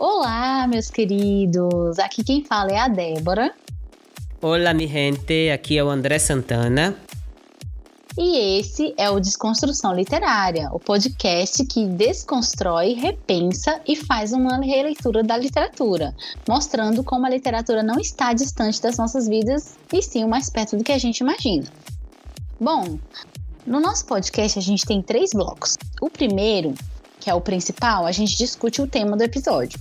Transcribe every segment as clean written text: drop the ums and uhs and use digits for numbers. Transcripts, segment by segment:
Olá, meus queridos! Aqui quem fala é a Débora. Olá, mi gente! Aqui é o André Santana. E esse é o Desconstrução Literária, o podcast que desconstrói, repensa e faz uma releitura da literatura, mostrando como a literatura não está distante das nossas vidas e sim mais perto do que a gente imagina. Bom, no nosso podcast a gente tem 3 blocos. O primeiro, que é o principal, a gente discute o tema do episódio.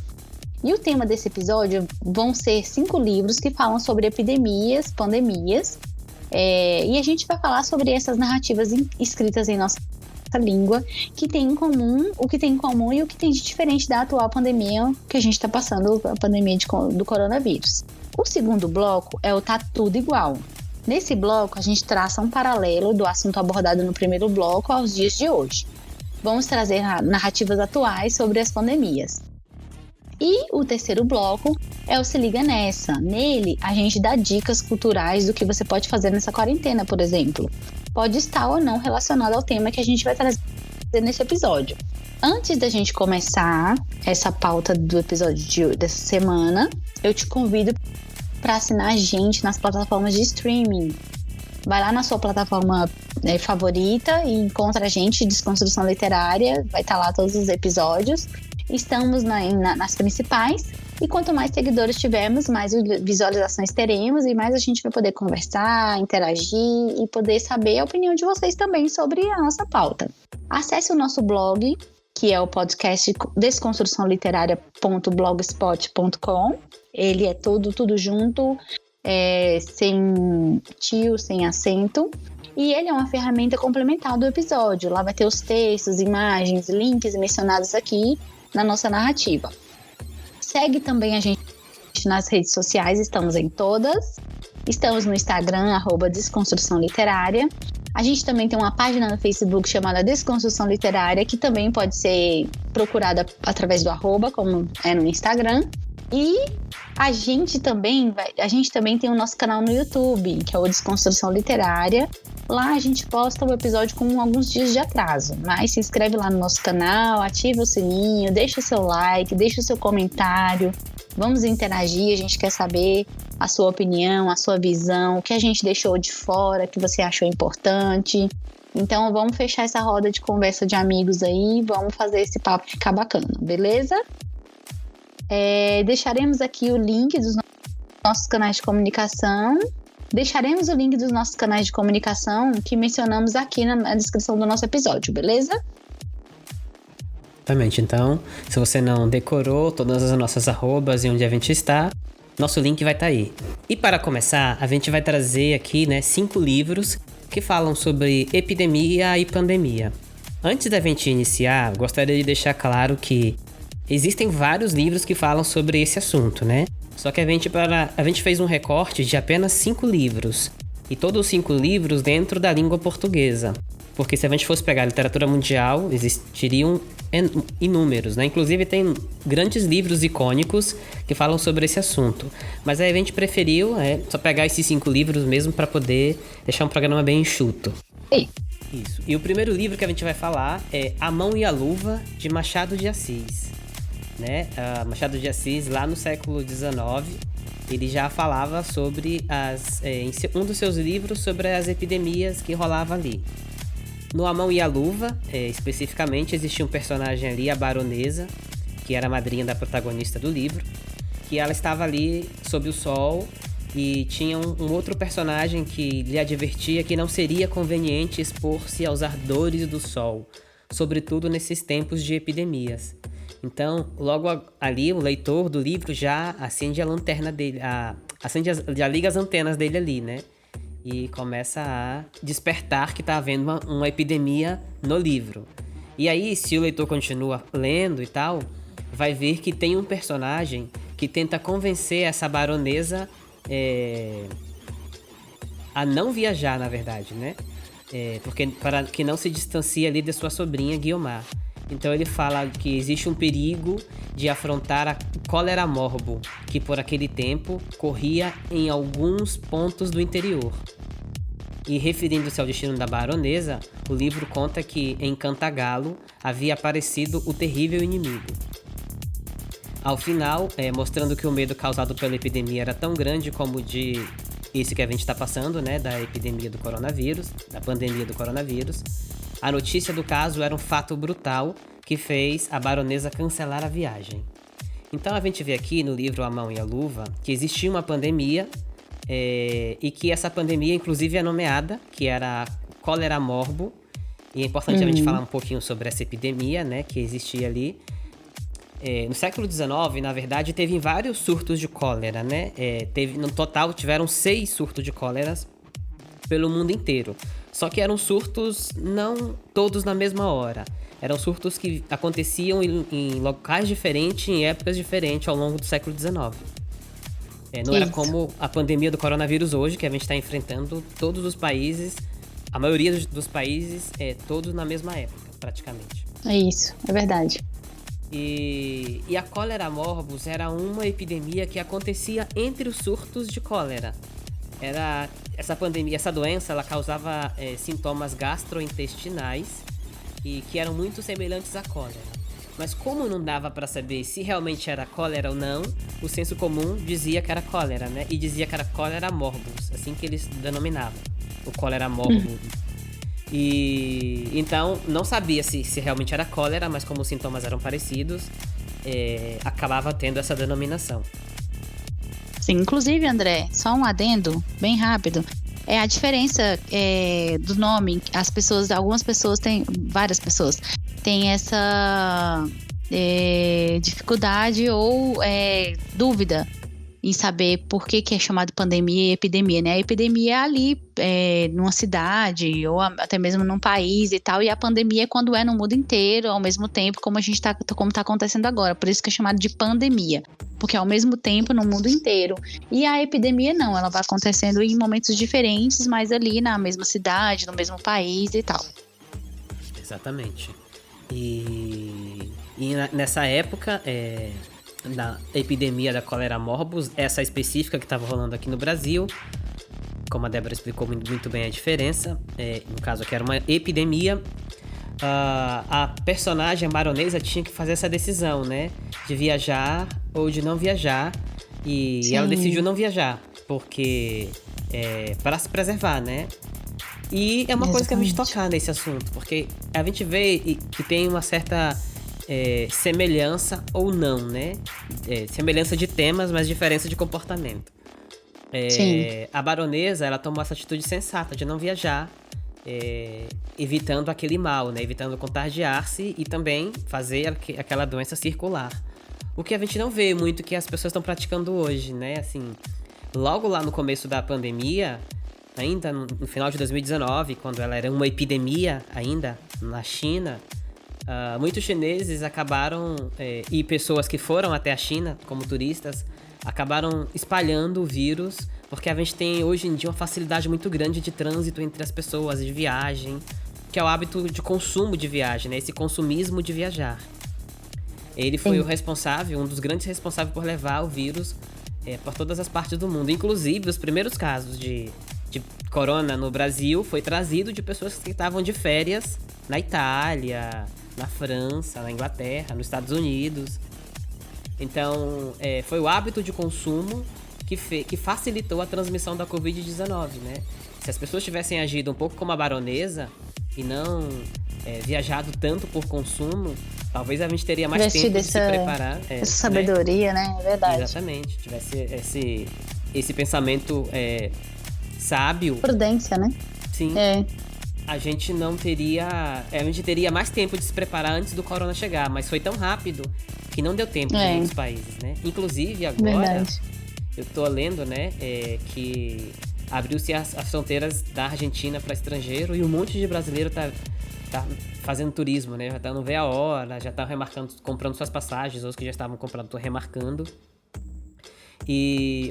E o tema desse episódio vão ser 5 livros que falam sobre epidemias, pandemias, e a gente vai falar sobre essas narrativas escritas em nossa língua, que tem em comum, o que tem em comum e o que tem de diferente da atual pandemia que a gente está passando, a pandemia do coronavírus. O segundo bloco é o Tá Tudo Igual. Nesse bloco, a gente traça um paralelo do assunto abordado no primeiro bloco aos dias de hoje. Vamos trazer narrativas atuais sobre as pandemias. E o terceiro bloco é o Se Liga Nessa. Nele, a gente dá dicas culturais do que você pode fazer nessa quarentena, por exemplo. Pode estar ou não relacionado ao tema que a gente vai trazer nesse episódio. Antes da gente começar essa pauta do episódio dessa semana, eu te convido para assinar a gente nas plataformas de streaming. Vai lá na sua plataforma favorita e encontra a gente, Desconstrução Literária. Vai estar lá todos os episódios. Estamos nas principais, e quanto mais seguidores tivermos, mais visualizações teremos e mais a gente vai poder conversar, interagir e poder saber a opinião de vocês também sobre a nossa pauta. Acesse o nosso blog, que é o podcast desconstruçãoliteraria.blogspot.com. Ele é tudo junto, sem tio, sem acento. E ele é uma ferramenta complementar do episódio. Lá vai ter os textos, imagens, links mencionados aqui na nossa narrativa. Segue também a gente nas redes sociais, estamos em todas. Estamos no Instagram, @Desconstrução Literária. A gente também tem uma página no Facebook chamada Desconstrução Literária, que também pode ser procurada através do @, como é no Instagram. E a gente também tem o nosso canal no YouTube, que é o Desconstrução Literária. Lá a gente posta o episódio com alguns dias de atraso, mas se inscreve lá no nosso canal, ativa o sininho, deixa o seu like, deixa o seu comentário, vamos interagir, a gente quer saber a sua opinião, a sua visão, o que a gente deixou de fora, que você achou importante. Então vamos fechar essa roda de conversa de amigos aí, vamos fazer esse papo ficar bacana, beleza? Deixaremos aqui o link dos nossos canais de comunicação. Deixaremos o link dos nossos canais de comunicação que mencionamos aqui na descrição do nosso episódio, beleza? Exatamente. Então, se você não decorou todas as nossas arrobas e onde a gente está, nosso link vai estar aí. E para começar, a gente vai trazer aqui 5 livros que falam sobre epidemia e pandemia. Antes da gente iniciar, gostaria de deixar claro que existem vários livros que falam sobre esse assunto, né? Só que a gente fez um recorte de apenas 5 livros. E todos os 5 livros dentro da língua portuguesa. Porque se a gente fosse pegar a literatura mundial, existiriam inúmeros, né? Inclusive tem grandes livros icônicos que falam sobre esse assunto. Mas aí a gente preferiu só pegar esses 5 livros mesmo para poder deixar um programa bem enxuto. Isso. E o primeiro livro que a gente vai falar é A Mão e a Luva, de Machado de Assis. Machado de Assis, lá no século XIX, ele já falava sobre em um dos seus livros sobre as epidemias que rolavam ali. No A Mão e a Luva, especificamente, existia um personagem ali, a baronesa, que era a madrinha da protagonista do livro, que ela estava ali sob o sol e tinha um outro personagem que lhe advertia que não seria conveniente expor-se aos ardores do sol, sobretudo nesses tempos de epidemias. Então, logo ali, o leitor do livro já acende a lanterna dele, já liga as antenas dele ali, né? E começa a despertar que tá havendo uma epidemia no livro. E aí, se o leitor continua lendo e tal, vai ver que tem um personagem que tenta convencer essa baronesa a não viajar, na verdade, né? Porque para que não se distancie ali de sua sobrinha Guiomar. Então ele fala que existe um perigo de afrontar a cólera morbo, que por aquele tempo corria em alguns pontos do interior. E referindo-se ao destino da baronesa, o livro conta que em Cantagalo havia aparecido o terrível inimigo. Ao final, mostrando que o medo causado pela epidemia era tão grande como o de esse que a gente está passando, né, da epidemia do coronavírus, da pandemia do coronavírus. A notícia do caso era um fato brutal que fez a baronesa cancelar a viagem. Então a gente vê aqui no livro A Mão e a Luva que existia uma pandemia e que essa pandemia inclusive é nomeada, que era cólera morbo. E é importante a gente falar um pouquinho sobre essa epidemia, né, que existia ali. No século XIX, na verdade, teve vários surtos de cólera, né? No total, tiveram 6 surtos de cólera pelo mundo inteiro. Só que eram surtos não todos na mesma hora. Eram surtos que aconteciam em locais diferentes, em épocas diferentes ao longo do século XIX. Não era como a pandemia do coronavírus hoje, que a gente está enfrentando todos os países, a maioria dos países, todos na mesma época, praticamente. É isso, é verdade. E a cólera morbus era uma epidemia que acontecia entre os surtos de cólera. Essa pandemia, essa doença, ela causava sintomas gastrointestinais e que eram muito semelhantes à cólera. Mas como não dava para saber se realmente era cólera ou não, o senso comum dizia que era cólera, né? E dizia que era cólera morbus, assim que eles denominavam, o cólera morbus. E então não sabia se realmente era cólera, mas como os sintomas eram parecidos, acabava tendo essa denominação. Sim, inclusive, André, só um adendo bem rápido. A diferença do nome, algumas pessoas têm, várias pessoas têm essa dificuldade ou dúvida em saber por que é chamado pandemia e epidemia, né? A epidemia é ali, numa cidade ou até mesmo num país e tal, e a pandemia é quando no mundo inteiro, ao mesmo tempo, como como tá acontecendo agora. Por isso que é chamado de pandemia, porque é ao mesmo tempo no mundo inteiro. E a epidemia não, ela vai acontecendo em momentos diferentes, mas ali na mesma cidade, no mesmo país e tal. Exatamente. E nessa época, na epidemia da cólera morbus, essa específica que estava rolando aqui no Brasil, como a Débora explicou muito bem a diferença, no caso aqui era uma epidemia, a personagem, a baronesa, tinha que fazer essa decisão, né, de viajar ou de não viajar, e ela decidiu não viajar, porque para se preservar, né. E é uma coisa que a gente tocar nesse assunto, porque a gente vê que tem uma certa semelhança ou não, né? Semelhança de temas, mas diferença de comportamento. A baronesa, ela tomou essa atitude sensata de não viajar, evitando aquele mal, né? Evitando contagiar-se e também fazer aquela doença circular. O que a gente não vê muito que as pessoas estão praticando hoje, né? Assim, logo lá no começo da pandemia, ainda no final de 2019, quando ela era uma epidemia ainda na China, muitos chineses acabaram, e pessoas que foram até a China como turistas, acabaram espalhando o vírus, porque a gente tem hoje em dia uma facilidade muito grande de trânsito entre as pessoas, de viagem, que é o hábito de consumo de viagem, né? Esse consumismo de viajar. Ele foi o responsável, um dos grandes responsáveis por levar o vírus por todas as partes do mundo. Inclusive, os primeiros casos de corona no Brasil foi trazido de pessoas que estavam de férias na Itália, na França, na Inglaterra, nos Estados Unidos. Então, foi o hábito de consumo que facilitou a transmissão da Covid-19, né? Se as pessoas tivessem agido um pouco como a baronesa e não viajado tanto por consumo, talvez a gente teria mais tempo de se preparar. Essa sabedoria, né? É verdade. Exatamente. Tivesse esse pensamento sábio. Prudência, né? Sim. A gente não teria... a gente teria mais tempo de se preparar antes do corona chegar, mas foi tão rápido que não deu tempo em muitos países, né? Inclusive, agora, eu tô lendo, né, que abriu-se as fronteiras da Argentina para estrangeiro e um monte de brasileiro tá fazendo turismo, né? Já tá não vê a hora, já tá comprando suas passagens, os que já estavam comprando estão remarcando.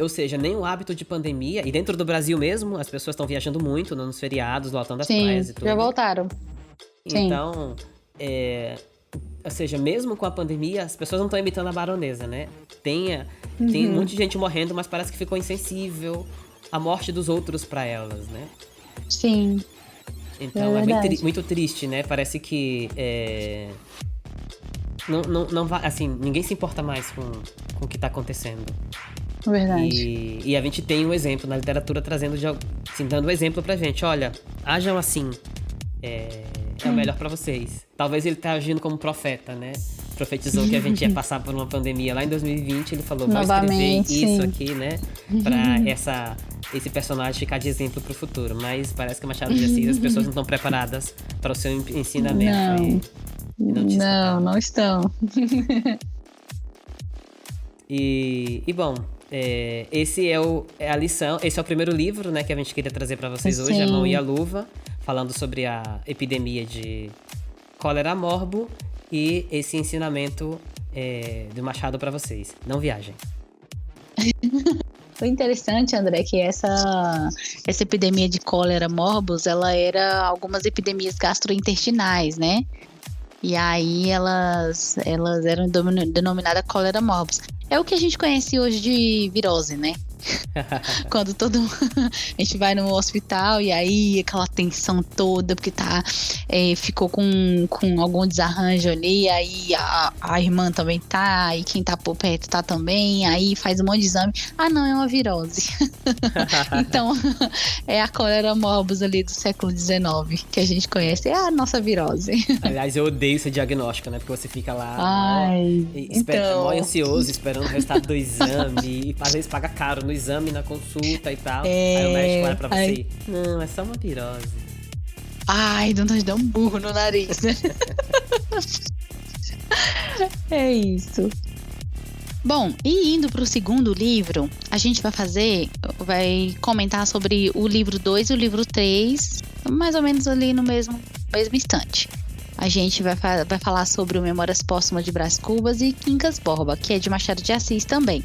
Ou seja, nem o hábito de pandemia, e dentro do Brasil mesmo, as pessoas estão viajando muito nos feriados, lotando as praias e tudo. Já voltaram. Então, ou seja, mesmo com a pandemia, as pessoas não estão imitando a baronesa, né? Tem um monte de gente morrendo, mas parece que ficou insensível à morte dos outros para elas, né? Sim. Então, muito triste, né? Parece que não vai, assim, ninguém se importa mais com o que tá acontecendo. Verdade. E a gente tem um exemplo na literatura trazendo, assim, dando um exemplo pra gente. Olha, ajam assim, é o melhor pra vocês. Talvez ele tá agindo como profeta, né? Profetizou que a gente ia passar por uma pandemia lá em 2020. Ele falou, vou escrever isso aqui, né? Pra esse personagem ficar de exemplo pro futuro. Mas parece que Machado de Assis, as pessoas não estão preparadas para o seu ensinamento. Não estão. Bom, esse é a lição, esse é o primeiro livro, né, que a gente queria trazer para vocês hoje, A Mão e a Luva, falando sobre a epidemia de cólera morbo e esse ensinamento do Machado para vocês. Não viajem. O interessante, André, é que essa epidemia de cólera morbus, ela era algumas epidemias gastrointestinais, né? E aí elas eram denominadas cólera morbus. É o que a gente conhece hoje de virose, né? Quando a gente vai no hospital e aí aquela tensão toda, porque ficou com algum desarranjo ali, aí a irmã também tá, e quem tá por perto tá também, aí faz um monte de exame. Ah, não, é uma virose. Então, é a cólera morbus ali do século XIX, que a gente conhece, é a nossa virose. Aliás, eu odeio esse diagnóstico, né? Porque você fica lá mó ansioso, esperando o resultado do exame, e às vezes paga caro no exame, na consulta e tal. Aí o médico olha pra você, não, é só uma virose. Ai, dá vontade de dar um burro no nariz, né? É isso. Bom, e indo pro segundo livro, a gente vai comentar sobre o livro 2 e o livro 3, mais ou menos ali no mesmo instante. A gente vai falar sobre o Memórias Póstumas de Brás Cubas e Quincas Borba, que é de Machado de Assis também.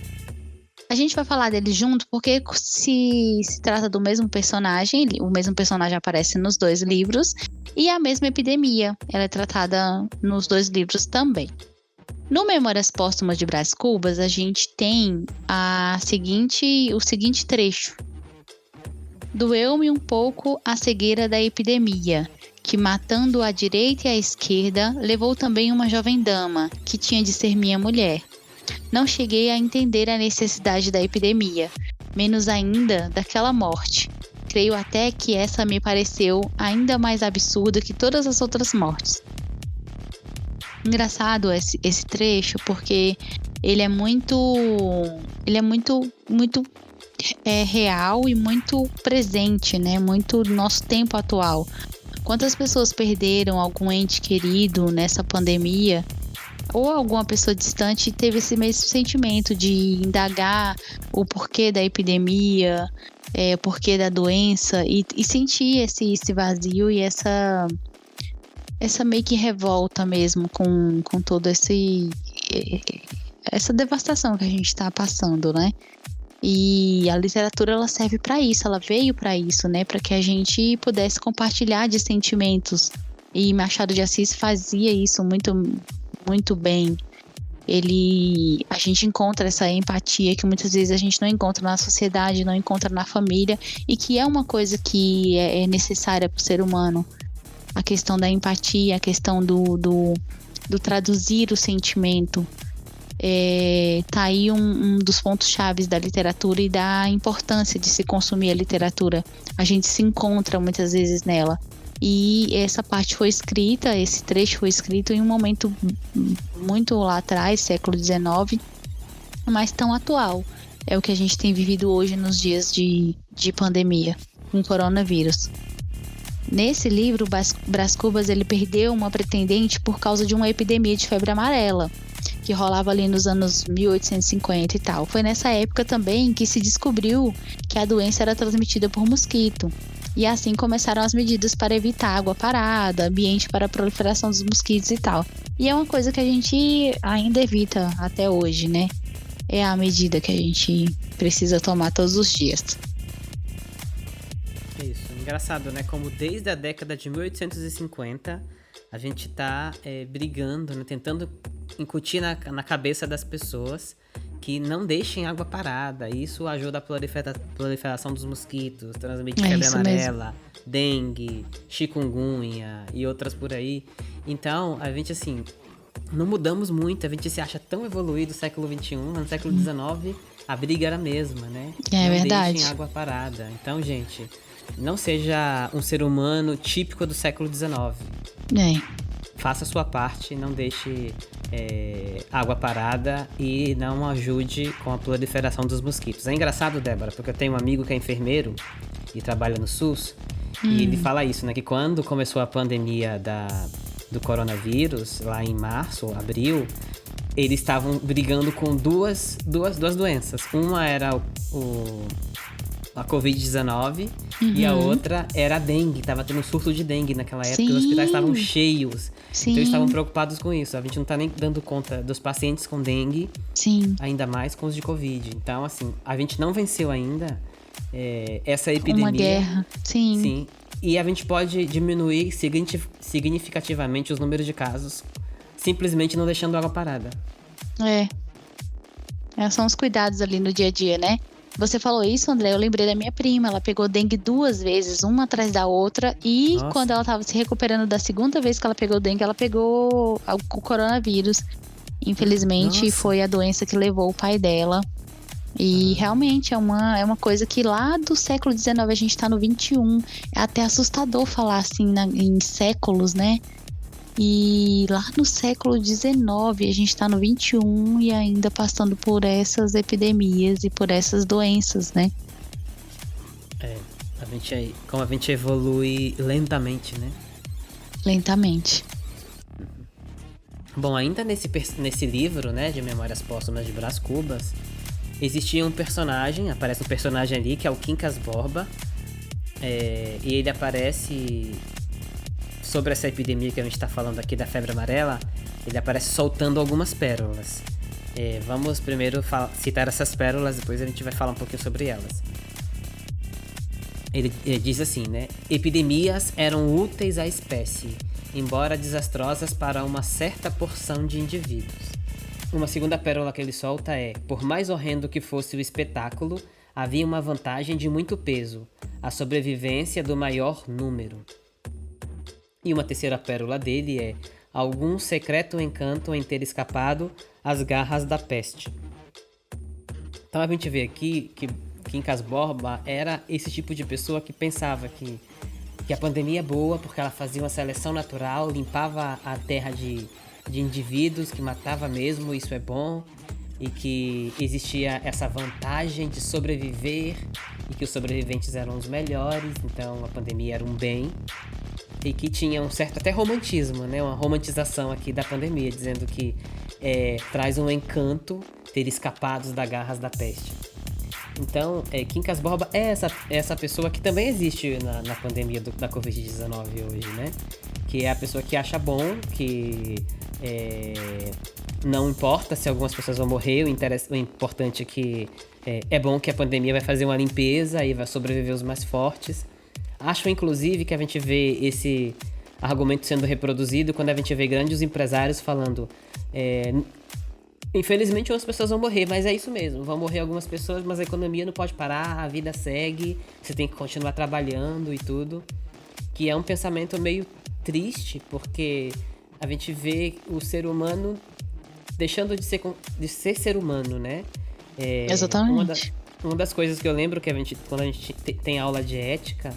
A gente vai falar deles junto porque se trata do mesmo personagem, o mesmo personagem aparece nos dois livros, e a mesma epidemia, ela é tratada nos dois livros também. No Memórias Póstumas de Brás Cubas, a gente tem o seguinte trecho. Doeu-me um pouco a cegueira da epidemia, que matando à direita e à esquerda, levou também uma jovem dama, que tinha de ser minha mulher. Não cheguei a entender a necessidade da epidemia, menos ainda daquela morte. Creio até que essa me pareceu ainda mais absurda que todas as outras mortes. Engraçado esse trecho, porque ele é muito real e muito presente, né? Muito do nosso tempo atual. Quantas pessoas perderam algum ente querido nessa pandemia? Ou alguma pessoa distante teve esse mesmo sentimento de indagar o porquê da epidemia, o porquê da doença, e sentir esse vazio e essa meio que revolta mesmo com todo essa devastação que a gente está passando, né? E a literatura, ela serve para isso, ela veio para isso, né? Para que a gente pudesse compartilhar de sentimentos. E Machado de Assis fazia isso muito, muito bem. A gente encontra essa empatia que muitas vezes a gente não encontra na sociedade, não encontra na família, e que é uma coisa que é necessária para o ser humano. A questão da empatia, a questão do traduzir o sentimento. Tá aí um dos pontos chaves da literatura e da importância de se consumir a literatura. A gente se encontra muitas vezes nela. E essa parte foi escrita, esse trecho foi escrito em um momento muito lá atrás, século XIX, mas tão atual. É o que a gente tem vivido hoje nos dias de pandemia, com o coronavírus. Nesse livro, Brás Cubas, ele perdeu uma pretendente por causa de uma epidemia de febre amarela, que rolava ali nos anos 1850 e tal. Foi nessa época também que se descobriu que a doença era transmitida por mosquito. E assim começaram as medidas para evitar água parada, ambiente para a proliferação dos mosquitos e tal. E é uma coisa que a gente ainda evita até hoje, né? É a medida que a gente precisa tomar todos os dias. Isso, engraçado, né? Como desde a década de 1850 a gente tá brigando, né? Tentando incutir na cabeça das pessoas que não deixem água parada. Isso ajuda a proliferação dos mosquitos, transmite febre amarela, mesmo. Dengue, chikungunya e outras por aí. Então, a gente, assim, não mudamos muito. A gente se acha tão evoluído no século XXI, mas no século XIX a briga era a mesma, né? É não verdade. deixem água parada. Então, gente, não seja um ser humano típico do século XIX. Faça a sua parte, não deixe água parada e não ajude com a proliferação dos mosquitos. É engraçado, Débora, porque eu tenho um amigo que é enfermeiro e trabalha no SUS, e ele fala isso, né? Que quando começou a pandemia do coronavírus, lá em março, abril, eles estavam brigando com duas doenças. Uma era a Covid-19 e a outra era a dengue. Tava tendo um surto de dengue naquela época e os hospitais estavam cheios. Sim. Então eles estavam preocupados com isso. A gente não tá nem dando conta dos pacientes com dengue, Sim. ainda mais com os de Covid. Então, assim, a gente não venceu ainda essa epidemia. Uma guerra. Sim. Sim. E a gente pode diminuir significativamente os números de casos simplesmente não deixando água parada. São os cuidados ali no dia a dia, né? Você falou isso, André, eu lembrei da minha prima. Ela pegou dengue 2 vezes, uma atrás da outra. E Nossa. Quando ela tava se recuperando da segunda vez que ela pegou dengue, ela pegou o coronavírus. Infelizmente, Nossa. foi a doença que levou o pai dela. E realmente é uma coisa que lá do século XIX a gente tá no XXI. É até assustador falar assim em séculos, né? E lá no século XIX a gente tá no XXI e ainda passando por essas epidemias e por essas doenças, né? Como a gente evolui lentamente, né? Lentamente. Bom, ainda nesse livro, né, de Memórias Póstumas de Brás Cubas, existia um personagem, aparece um personagem ali, que é o Quincas Borba, e ele aparece sobre essa epidemia que a gente está falando aqui da febre amarela, ele aparece soltando algumas pérolas. Vamos primeiro citar essas pérolas, depois a gente vai falar um pouquinho sobre elas. Ele diz assim, né? Epidemias eram úteis à espécie, embora desastrosas para uma certa porção de indivíduos. Uma segunda pérola que ele solta é: por mais horrendo que fosse o espetáculo, havia uma vantagem de muito peso, a sobrevivência do maior número. E uma terceira pérola dele é: algum secreto encanto em ter escapado às garras da peste. Então a gente vê aqui que Quincas Borba era esse tipo de pessoa que pensava que a pandemia é boa porque ela fazia uma seleção natural, limpava a terra de indivíduos, que matava mesmo, isso é bom, e que existia essa vantagem de sobreviver e que os sobreviventes eram os melhores, então a pandemia era um bem. E que tinha um certo até romantismo, né? Uma romantização aqui da pandemia, dizendo que traz um encanto ter escapado das garras da peste. Então, Quincas Borba é essa pessoa que também existe na pandemia da Covid-19 hoje, né? Que é a pessoa que acha bom, que não importa se algumas pessoas vão morrer, o importante é que é bom que a pandemia vai fazer uma limpeza e vai sobreviver os mais fortes. Acho, inclusive, que a gente vê esse argumento sendo reproduzido quando a gente vê grandes empresários falando infelizmente algumas pessoas vão morrer, mas é isso mesmo, vão morrer algumas pessoas, mas a economia não pode parar, a vida segue, você tem que continuar trabalhando e tudo, que é um pensamento meio triste, porque a gente vê o ser humano deixando de ser ser humano, né? Exatamente. Uma das coisas que eu lembro que quando a gente tem aula de ética,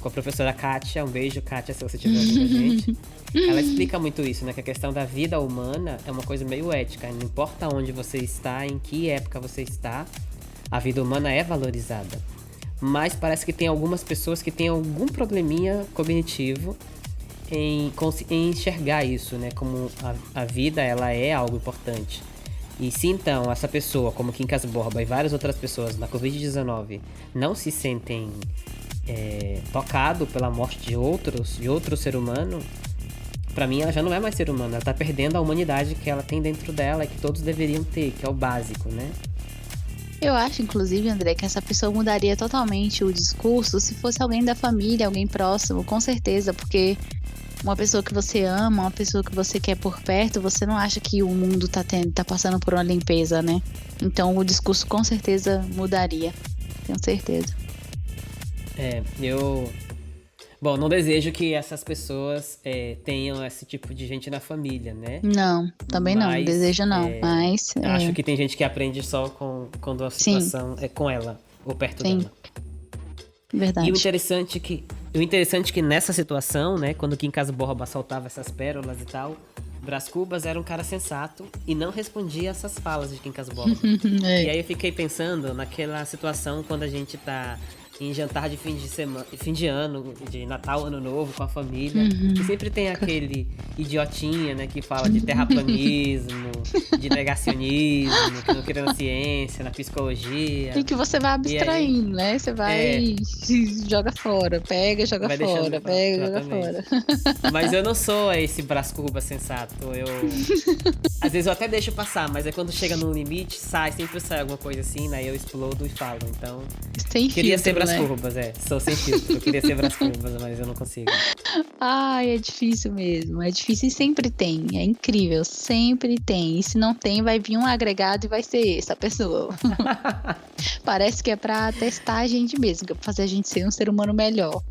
com a professora Kátia, um beijo, Kátia, se você estiver ouvindo a gente, ela explica muito isso, né? Que a questão da vida humana é uma coisa meio ética. Não importa onde você está, em que época você está, a vida humana é valorizada. Mas parece que tem algumas pessoas que têm algum probleminha cognitivo em enxergar isso, né? Como a vida, ela é algo importante. E se então essa pessoa, como Quincas Borba e várias outras pessoas na Covid-19, não se sentem tocado pela morte de outro ser humano, pra mim ela já não é mais ser humano, ela tá perdendo a humanidade que ela tem dentro dela e que todos deveriam ter, que é o básico, né? Eu acho, inclusive, André, que essa pessoa mudaria totalmente o discurso se fosse alguém da família, alguém próximo, com certeza, porque uma pessoa que você ama, uma pessoa que você quer por perto, você não acha que o mundo tá passando por uma limpeza, né? Então o discurso com certeza mudaria, tenho certeza. Bom, não desejo que essas pessoas tenham esse tipo de gente na família, né? Não, também não desejo não, mas... Acho que tem gente que aprende só quando a situação é com ela, ou perto dela. Verdade. E o interessante é que nessa situação, né, quando o Quincas Borba soltava essas pérolas e tal, Brás Cubas era um cara sensato e não respondia essas falas de Quincas Borba. E aí eu fiquei pensando naquela situação quando a gente tá em jantar de fim de ano, de Natal, Ano Novo, com a família. E sempre tem aquele idiotinha, né, que fala de terraplanismo, de negacionismo, que não crê na ciência, na psicologia. E que você vai abstraindo, né? Você vai joga fora, pega, joga fora, pega, joga fora. Mas eu não sou esse Brás Cubas sensato. Às vezes eu até deixo passar, mas é quando chega no limite, sempre sai alguma coisa assim, né? Eu explodo e falo. Então, queria ser Brás Cubas, sou sem filtro. Eu queria ser Brás Cubas, mas eu não consigo. Ai, é difícil mesmo. É difícil e sempre tem. É incrível, sempre tem. E se não tem, vai vir um agregado e vai ser essa pessoa. Parece que é pra testar a gente mesmo, que é pra fazer a gente ser um ser humano melhor.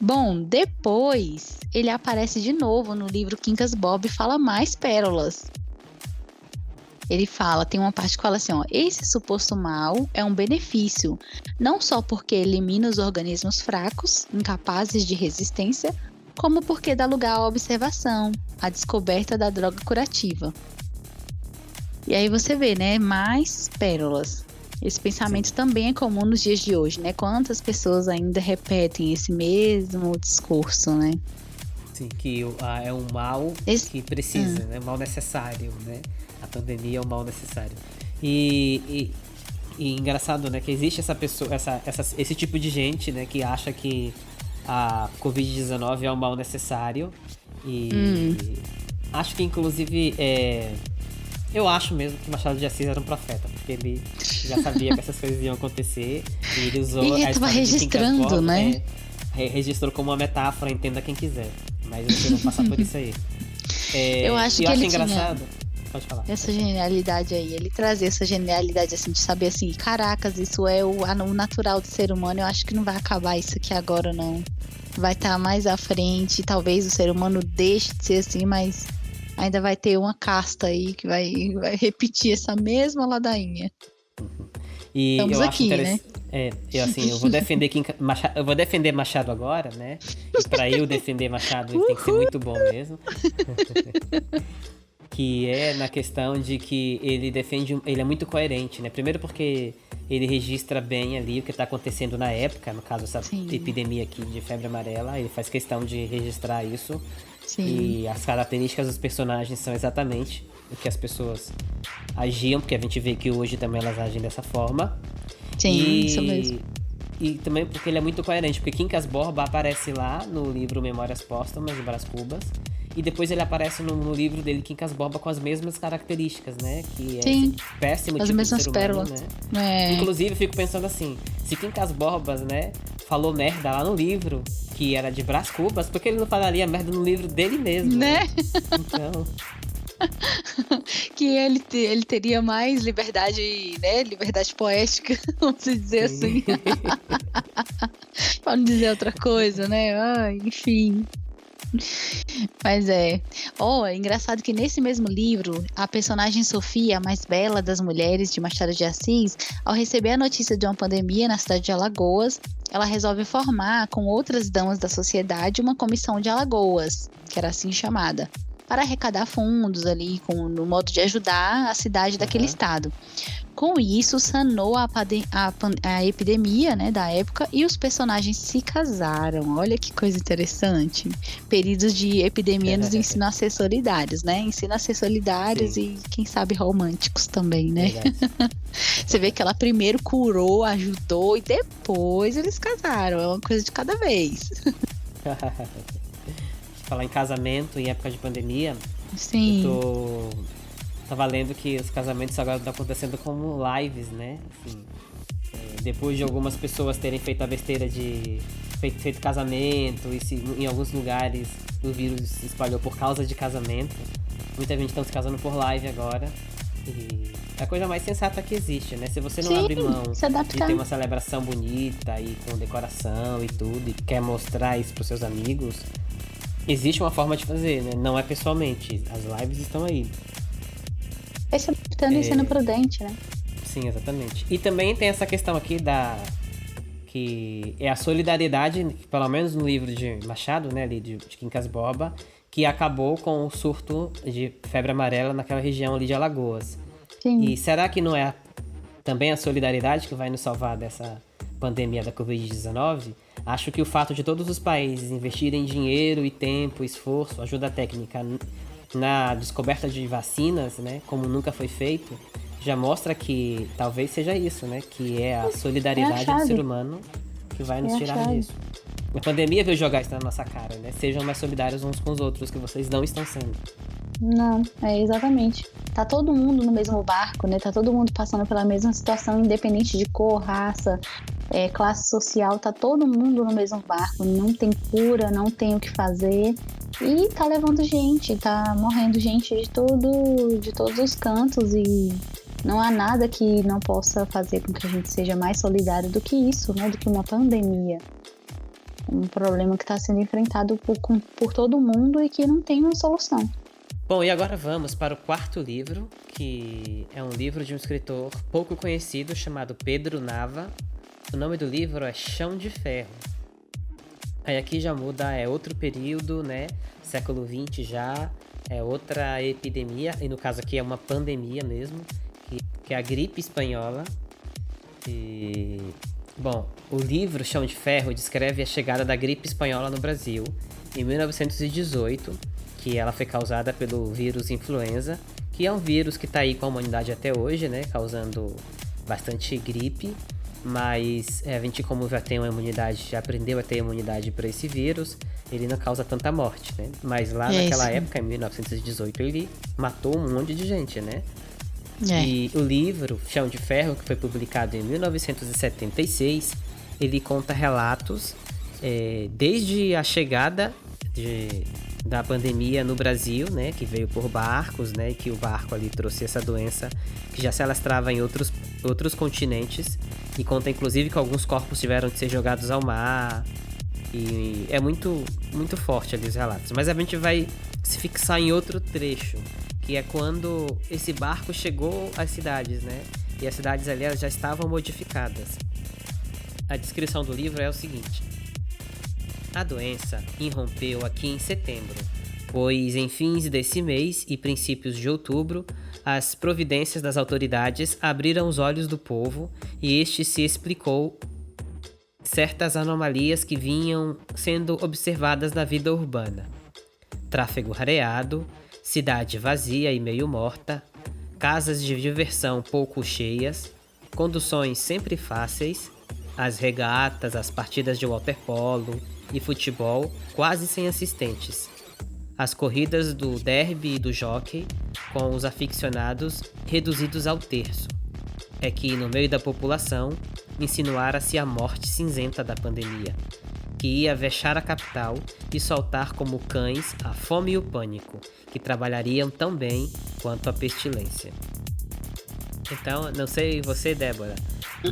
Bom, depois ele aparece de novo no livro Quincas Bob e fala mais pérolas. Ele fala, tem uma parte que fala assim, ó, esse suposto mal é um benefício, não só porque elimina os organismos fracos, incapazes de resistência, como porque dá lugar à observação, à descoberta da droga curativa. E aí você vê, né, mais pérolas. Esse pensamento também é comum nos dias de hoje, né? Quantas pessoas ainda repetem esse mesmo discurso, né? Sim, que é um mal que precisa, né? Um mal necessário, né? A pandemia é um mal necessário. E engraçado, né? Que existe essa pessoa, esse tipo de gente, né? Que acha que a Covid-19 é um mal necessário. E acho que, inclusive, eu acho mesmo que Machado de Assis era um profeta, porque ele já sabia que essas coisas iam acontecer e ele usou ele estava registrando, né? Registrou como uma metáfora, entenda quem quiser. Mas vocês vão passar por isso aí. Eu acho que ele engraçado. Pode falar. Essa genialidade aí, ele trazer essa genialidade assim, de saber assim, caracas, isso é o natural do ser humano, eu acho que não vai acabar isso aqui agora, não. Vai estar mais à frente, talvez o ser humano deixe de ser assim, mas ainda vai ter uma casta aí que vai repetir essa mesma ladainha. E estamos eu aqui, acho né? Eu vou defender Machado agora, né? E pra eu defender Machado tem que ser muito bom mesmo. Que é na questão de que ele é muito coerente, né? Primeiro porque ele registra bem ali o que está acontecendo na época, no caso essa epidemia aqui de febre amarela, ele faz questão de registrar isso. Sim. E as características dos personagens são exatamente o que as pessoas agiam, porque a gente vê que hoje também elas agem dessa forma. Sim, isso mesmo. E também porque ele é muito coerente, porque Quincas Borba aparece lá no livro Memórias Póstumas de Brás Cubas, e depois ele aparece no livro dele, Quincas Borba, com as mesmas características, né? Que é esse péssimo as tipo mesmas de ser pérolas, humano, né? Inclusive, eu fico pensando assim, se Quincas Borbas, né, falou merda lá no livro, que era de Brás Cubas, por que ele não falaria merda no livro dele mesmo? Né? Então... que ele teria mais liberdade, né? Liberdade poética, vamos dizer assim. Pra não dizer outra coisa, né? Enfim. Mas é engraçado que nesse mesmo livro, a personagem Sofia, a mais bela das mulheres de Machado de Assis, ao receber a notícia de uma pandemia na cidade de Alagoas, ela resolve formar com outras damas da sociedade uma comissão de Alagoas, que era assim chamada, para arrecadar fundos ali, no modo de ajudar a cidade daquele estado. Com isso, sanou a epidemia, né, da época, e os personagens se casaram. Olha que coisa interessante. Períodos de epidemia nos ensinam a ser solidários, né? Ensina a ser solidários e, quem sabe, românticos também, né? Você vê que ela primeiro curou, ajudou e depois eles casaram. É uma coisa de cada vez. Falar em casamento em época de pandemia. Sim. Tava lendo que os casamentos agora estão acontecendo como lives, né? Assim, depois de algumas pessoas terem feito a besteira de feito casamento, e em alguns lugares o vírus se espalhou por causa de casamento. Muita gente está se casando por live agora. E é a coisa mais sensata que existe, né? Se você não Sim, abre mão se de adaptar. ter uma celebração bonita e com decoração e tudo, e quer mostrar isso pros seus amigos, existe uma forma de fazer, né? Não é pessoalmente. As lives estão aí. Vai se adaptando e sendo prudente, né? Sim, exatamente. E também tem essa questão aqui que é a solidariedade, pelo menos no livro de Machado, né, ali de Quincas Borba, que acabou com o surto de febre amarela naquela região ali de Alagoas. Sim. E será que não é também a solidariedade que vai nos salvar dessa pandemia da Covid-19? Acho que o fato de todos os países investirem dinheiro e tempo, esforço, ajuda técnica na descoberta de vacinas, né, como nunca foi feito, já mostra que talvez seja isso, né, que é a solidariedade do ser humano que vai nos tirar disso. A pandemia veio jogar isso na nossa cara, né? Sejam mais solidários uns com os outros, que vocês não estão sendo. Não, exatamente. Tá todo mundo no mesmo barco, né? Tá todo mundo passando pela mesma situação, independente de cor, raça, classe social. Tá todo mundo no mesmo barco. Não tem cura, não tem o que fazer. E tá levando gente, tá morrendo gente de todos os cantos. E não há nada que não possa fazer com que a gente seja mais solidário do que isso, né? Do que uma pandemia. Um problema que está sendo enfrentado por todo mundo e que não tem uma solução. Bom, e agora vamos para o quarto livro, que é um livro de um escritor pouco conhecido chamado Pedro Nava. O nome do livro é Chão de Ferro. Aí aqui já muda, é outro período, né? Século XX já, é outra epidemia, e no caso aqui é uma pandemia mesmo, que é a gripe espanhola. E... Bom, o livro Chão de Ferro descreve a chegada da gripe espanhola no Brasil em 1918, que ela foi causada pelo vírus influenza, que é um vírus que está aí com a humanidade até hoje, né, causando bastante gripe, mas a gente, como já tem uma imunidade, já aprendeu a ter imunidade para esse vírus, ele não causa tanta morte, né? Mas lá naquela época, em 1918, ele matou um monte de gente, né? E o livro Chão de Ferro, que foi publicado em 1976, ele conta relatos desde a chegada da pandemia no Brasil, né, que veio por barcos, né, que o barco ali trouxe essa doença que já se alastrava em outros continentes, e conta inclusive que alguns corpos tiveram de ser jogados ao mar, e é muito, muito forte ali os relatos. Mas a gente vai se fixar em outro trecho, que é quando esse barco chegou às cidades, né? E as cidades ali já estavam modificadas. A descrição do livro é o seguinte: a doença irrompeu aqui em setembro, pois em fins desse mês e princípios de outubro, as providências das autoridades abriram os olhos do povo e este se explicou certas anomalias que vinham sendo observadas na vida urbana. Tráfego rareado, cidade vazia e meio morta, casas de diversão pouco cheias, conduções sempre fáceis, as regatas, as partidas de waterpolo e futebol quase sem assistentes, as corridas do derby e do jockey com os aficionados reduzidos ao terço. É que no meio da população insinuara-se a morte cinzenta da pandemia, que ia vexar a capital e soltar como cães a fome e o pânico, que trabalhariam tão bem quanto a pestilência. Então, não sei você, Débora,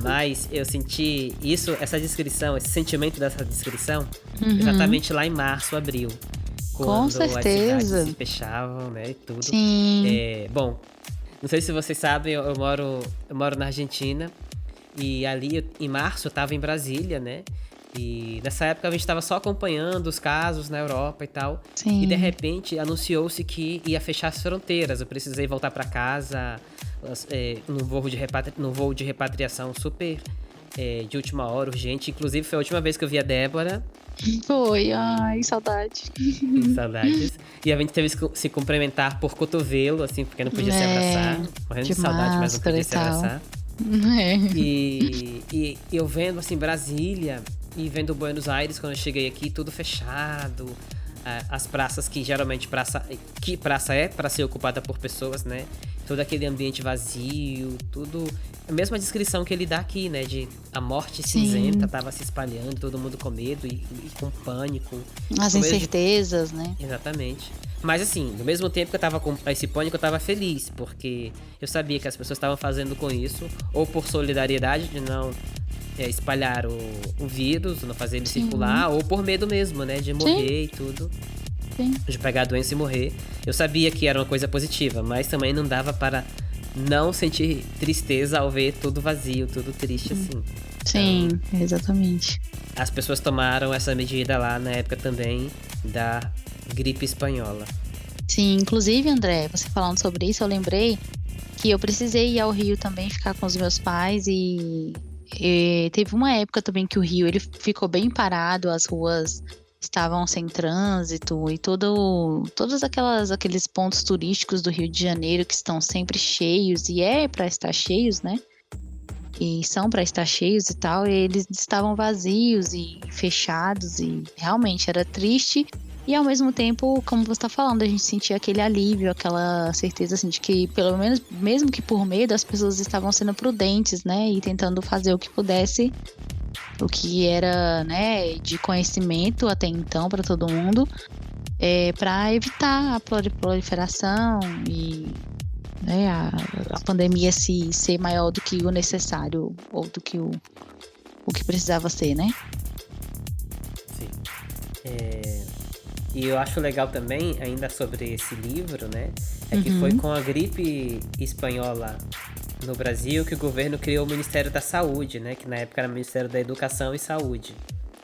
mas eu senti essa descrição, esse sentimento dessa descrição, exatamente lá em março, abril. Quando as cidades se fechavam, né, e tudo. Sim. Bom, não sei se vocês sabem, eu moro na Argentina, e ali em março eu estava em Brasília, né? E nessa época a gente estava só acompanhando os casos na Europa e tal. Sim. E de repente anunciou-se que ia fechar as fronteiras. Eu precisei voltar para casa num voo de repatriação super de última hora, urgente. Inclusive foi a última vez que eu vi a Débora. Foi, ai, saudade. Saudades. E a gente teve que se cumprimentar por cotovelo, assim, porque não podia se abraçar. Morrendo de saudade, mas não podia se abraçar. E eu vendo, assim, Brasília e vendo Buenos Aires, quando eu cheguei aqui, tudo fechado. As praças que geralmente praça é para ser ocupada por pessoas, né? todo aquele ambiente vazio, tudo. A mesma descrição que ele dá aqui, né? De a morte cinzenta tava se espalhando, todo mundo com medo e com pânico. As incertezas, né? Exatamente. Mas assim, no mesmo tempo que eu tava com esse pânico, eu tava feliz, porque eu sabia que as pessoas estavam fazendo com isso, ou por solidariedade de não espalhar o vírus, não fazer ele circular, ou por medo mesmo, né? De morrer e tudo. Sim. De pegar a doença e morrer. Eu sabia que era uma coisa positiva, mas também não dava para não sentir tristeza ao ver tudo vazio, tudo triste assim. Sim, então, exatamente. As pessoas tomaram essa medida lá na época também da gripe espanhola. Sim, inclusive, André, você falando sobre isso, eu lembrei que eu precisei ir ao Rio também ficar com os meus pais e teve uma época também que o Rio ele ficou bem parado, as ruas estavam sem trânsito e todos aqueles pontos turísticos do Rio de Janeiro que estão sempre cheios e para estar cheios, né? E são para estar cheios e tal, e eles estavam vazios e fechados e realmente era triste. E ao mesmo tempo, como você está falando, a gente sentia aquele alívio, aquela certeza assim, de que, pelo menos, mesmo que por medo, as pessoas estavam sendo prudentes, né? E tentando fazer o que pudesse, o que era, né, de conhecimento até então para todo mundo, para evitar a proliferação e, né, a pandemia ser maior do que o necessário ou do que o que precisava ser, né? Sim. E eu acho legal também, ainda sobre esse livro, né? Que foi com a gripe espanhola no Brasil que o governo criou o Ministério da Saúde, né? Que na época era o Ministério da Educação e Saúde.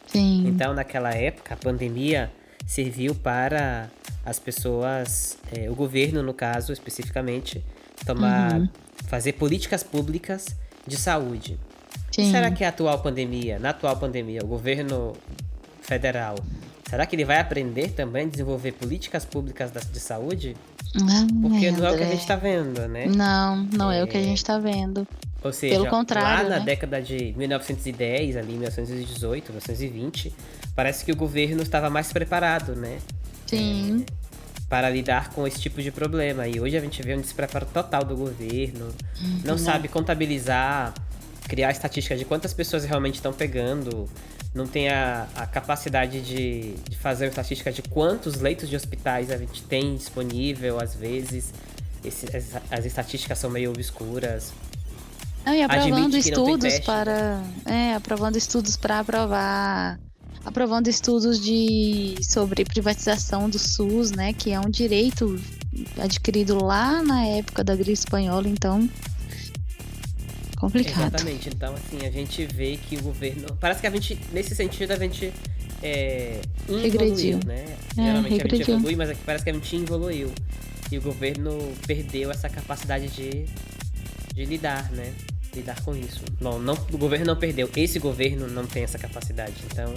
Sim. Então, naquela época, a pandemia serviu para as pessoas, o governo, no caso, especificamente, fazer políticas públicas de saúde. Sim. E será que na atual pandemia, o governo federal, será que ele vai aprender também a desenvolver políticas públicas de saúde? Porque não é o que a gente está vendo, né? Não é o que a gente está vendo. Ou seja, pelo contrário, lá na né? década de 1910, ali 1918, 1920, parece que o governo estava mais preparado, né? Sim. Para lidar com esse tipo de problema. E hoje a gente vê um despreparo total do governo. Não sabe contabilizar, criar estatística de quantas pessoas realmente estão pegando. Não tem a capacidade de fazer estatística de quantos leitos de hospitais a gente tem disponível, às vezes. As estatísticas são meio obscuras. Não, e aprovando estudos aprovando estudos para aprovar. Aprovando estudos sobre privatização do SUS, né? Que é um direito adquirido lá na época da gripe espanhola, então complicado. Exatamente, então assim, a gente vê que o governo... Parece que a gente, nesse sentido, a gente evoluiu, né? Geralmente a gente evolui, mas aqui parece que a gente evoluiu. E o governo perdeu essa capacidade de lidar, né? Lidar com isso. Não, o governo não perdeu, esse governo não tem essa capacidade, então...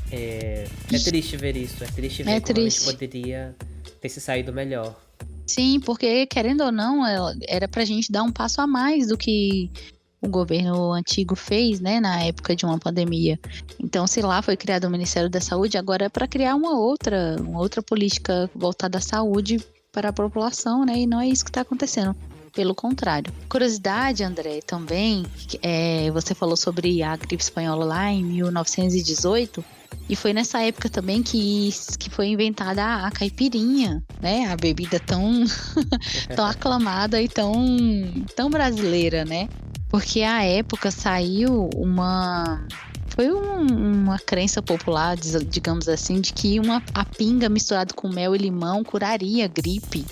É triste ver isso, é triste ver como a gente poderia ter se saído melhor. Sim, porque querendo ou não, era pra gente dar um passo a mais do que o governo antigo fez, né, na época de uma pandemia. Então, se lá foi criado o Ministério da Saúde, agora é para criar uma outra política voltada à saúde para a população, né, e não é isso que está acontecendo. Pelo contrário. Curiosidade, André, também, você falou sobre a gripe espanhola lá em 1918, e foi nessa época também que foi inventada a caipirinha, né? A bebida tão aclamada e tão brasileira, né? Porque à época saiu uma crença popular, digamos assim, de que a pinga misturada com mel e limão curaria a gripe.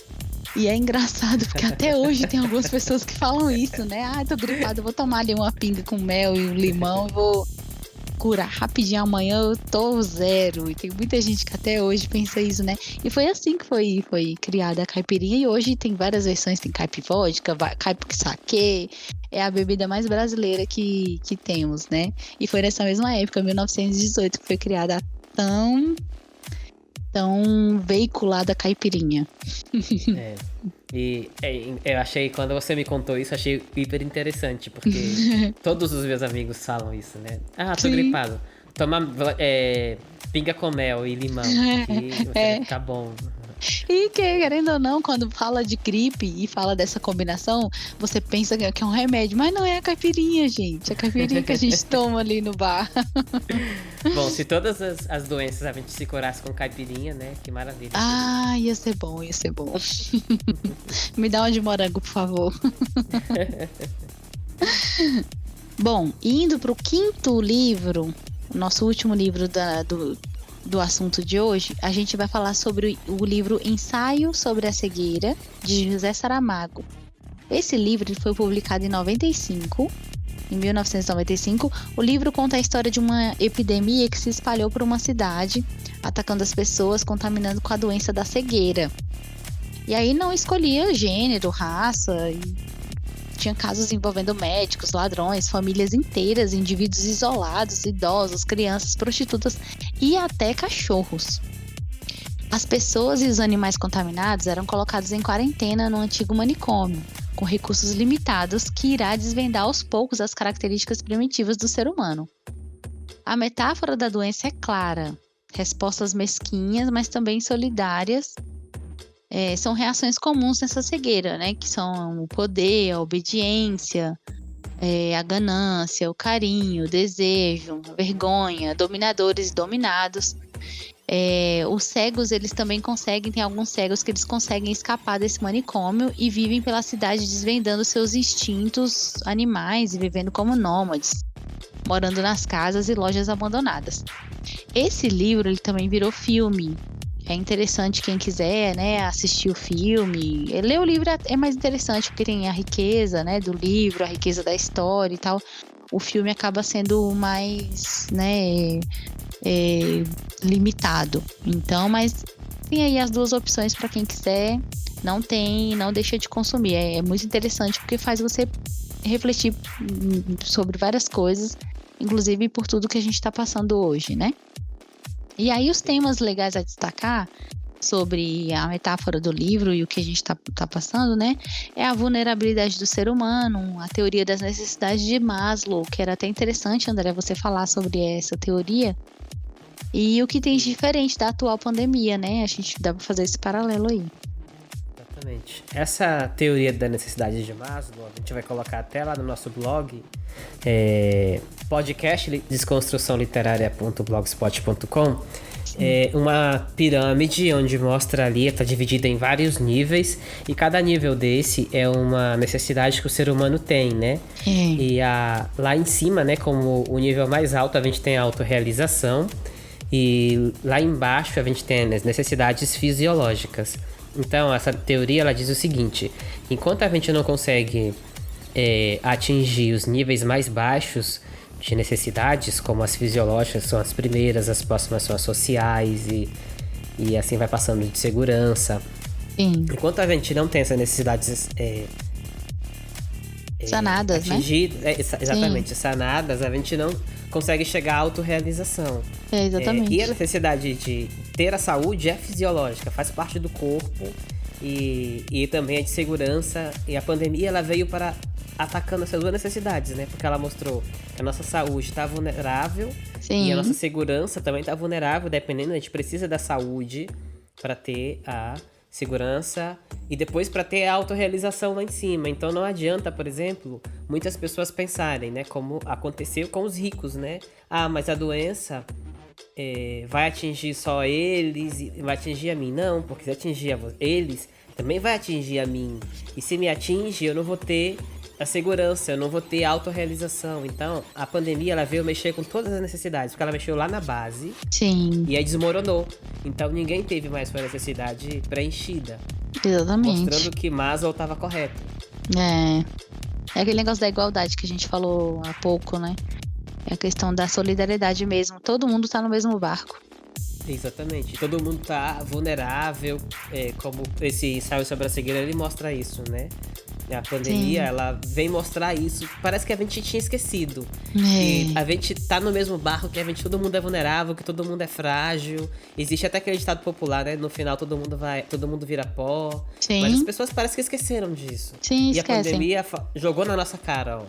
E é engraçado, porque até hoje tem algumas pessoas que falam isso, né? Ah, tô gripada, vou tomar ali uma pinga com mel e um limão e vou curar rapidinho, amanhã eu tô zero. E tem muita gente que até hoje pensa isso, né? E foi assim que foi criada a caipirinha. E hoje tem várias versões, tem caipivódica, caipisaquê. É a bebida mais brasileira que temos, né? E foi nessa mesma época, 1918, que foi criada a tão veiculada caipirinha. E eu achei, quando você me contou isso, achei hiper interessante, porque todos os meus amigos falam isso, né? Ah, tô gripado. Toma pinga com mel e limão, e você vai ficar bom. E querendo ou não, quando fala de gripe e fala dessa combinação, você pensa que é um remédio, mas não é a caipirinha, gente. A caipirinha que a gente toma ali no bar. Bom, se todas as doenças a gente se curasse com caipirinha, né? Que maravilha. Ah, ia ser bom, ia ser bom. Me dá uma de morango, por favor. Bom, indo pro quinto livro, nosso último livro do assunto de hoje, a gente vai falar sobre o livro Ensaio sobre a Cegueira, de José Saramago. Esse livro foi publicado em 1995. O livro conta a história de uma epidemia que se espalhou por uma cidade, atacando as pessoas, contaminando com a doença da cegueira. E aí não escolhia gênero, raça, e tinha casos envolvendo médicos, ladrões, famílias inteiras, indivíduos isolados, idosos, crianças, prostitutas e até cachorros. As pessoas e os animais contaminados eram colocados em quarentena no antigo manicômio, com recursos limitados, que irá desvendar aos poucos as características primitivas do ser humano. A metáfora da doença é clara. Respostas mesquinhas, mas também solidárias, são reações comuns nessa cegueira, né? Que são o poder, a obediência, a ganância, o carinho, o desejo, a vergonha, dominadores e dominados. Os cegos, eles também tem alguns cegos que eles conseguem escapar desse manicômio e vivem pela cidade desvendando seus instintos animais e vivendo como nômades, morando nas casas e lojas abandonadas. Esse livro, ele também virou filme. É interessante quem quiser, né, assistir o filme. Ler o livro é mais interessante porque tem a riqueza, né, do livro, a riqueza da história e tal. O filme acaba sendo mais, né, limitado. Então, mas tem aí as duas opções para quem quiser. Não deixa de consumir. É muito interessante porque faz você refletir sobre várias coisas, inclusive por tudo que a gente está passando hoje, né? E aí os temas legais a destacar sobre a metáfora do livro e o que a gente tá passando, né? É a vulnerabilidade do ser humano, a teoria das necessidades de Maslow, que era até interessante, André, você falar sobre essa teoria. E o que tem de diferente da atual pandemia, né? A gente dá pra fazer esse paralelo aí. Exatamente. Essa teoria da necessidade de Maslow, a gente vai colocar até lá no nosso blog, podcast desconstruçãoliterária.blogspot.com. É uma pirâmide onde mostra ali, está dividida em vários níveis, e cada nível desse é uma necessidade que o ser humano tem, né? E lá em cima, né, como o nível mais alto, a gente tem a autorrealização, e lá embaixo a gente tem as necessidades fisiológicas. Então, essa teoria ela diz o seguinte: enquanto a gente não consegue atingir os níveis mais baixos de necessidades, como as fisiológicas são as primeiras, as próximas são as sociais e assim vai passando de segurança. Sim. Enquanto a gente não tem essas necessidades sanadas, atingidas, né? Exatamente, sanadas, a gente não consegue chegar à autorrealização. Exatamente. E a necessidade de ter a saúde é fisiológica, faz parte do corpo e também é de segurança. E a pandemia ela veio para atacando essas duas necessidades, né? Porque ela mostrou que a nossa saúde está vulnerável. Sim. E a nossa segurança também está vulnerável, dependendo, a gente precisa da saúde para ter a segurança e depois para ter a autorrealização lá em cima. Então não adianta, por exemplo, muitas pessoas pensarem, né, como aconteceu com os ricos, né? Ah, mas a doença vai atingir só eles e vai atingir a mim. Não, porque se atingir eles, também vai atingir a mim. E se me atinge, eu não vou ter a segurança, eu não vou ter a autorrealização. Então, a pandemia, ela veio mexer com todas as necessidades, porque ela mexeu lá na base. Sim. E aí desmoronou. Então, ninguém teve mais sua necessidade preenchida. Exatamente. Mostrando que Maslow estava correto. É aquele negócio da igualdade que a gente falou há pouco, né? É a questão da solidariedade mesmo. Todo mundo tá no mesmo barco. Exatamente. Todo mundo tá vulnerável, como esse ensaio sobre a cegueira, ele mostra isso, né? A pandemia, sim, ela vem mostrar isso. Parece que a gente tinha esquecido. Que a gente tá no mesmo barco, que todo mundo é vulnerável, que todo mundo é frágil. Existe até aquele ditado popular, né? No final todo mundo vira pó. Sim. Mas as pessoas parecem que esqueceram disso. Sim, e esquecem. A pandemia jogou na nossa cara, ó.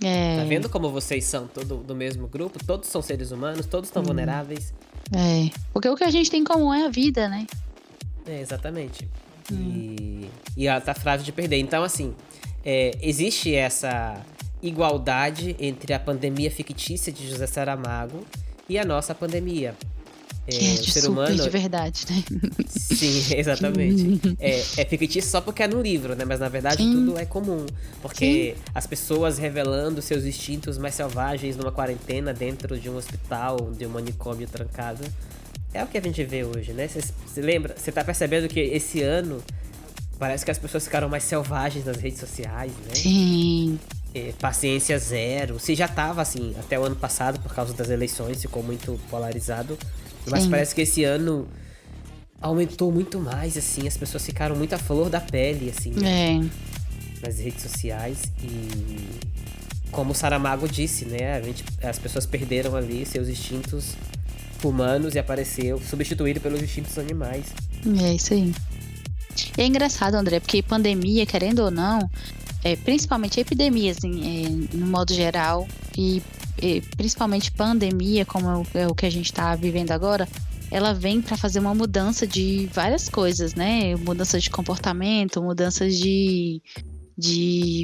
Tá vendo como vocês são do mesmo grupo? Todos são seres humanos, todos estão vulneráveis. Porque o que a gente tem em comum é a vida, né? Exatamente. E ela tá frágil de perder. Então, assim, existe essa igualdade entre a pandemia fictícia de José Saramago e a nossa pandemia. Que é O de ser super humano... de verdade, né? Sim, exatamente. É fictício só porque é no livro, né? Mas na verdade Sim. tudo é comum. Porque as pessoas revelando seus instintos mais selvagens numa quarentena dentro de um hospital, de um manicômio trancado. É o que a gente vê hoje, né? Você lembra? Você tá percebendo que esse ano parece que as pessoas ficaram mais selvagens nas redes sociais, né? Sim. Paciência zero. Se já tava assim até o ano passado por causa das eleições, ficou muito polarizado. Mas parece que esse ano aumentou muito mais, assim. As pessoas ficaram muito à flor da pele, assim, nas redes sociais. E como o Saramago disse, né? As pessoas perderam ali seus instintos humanos e apareceu substituído pelos instintos animais. É isso aí. E é engraçado, André, porque pandemia, querendo ou não, principalmente epidemias no modo geral, e principalmente pandemia, como é o que a gente está vivendo agora, ela vem para fazer uma mudança de várias coisas, né? Mudança de comportamento, mudanças de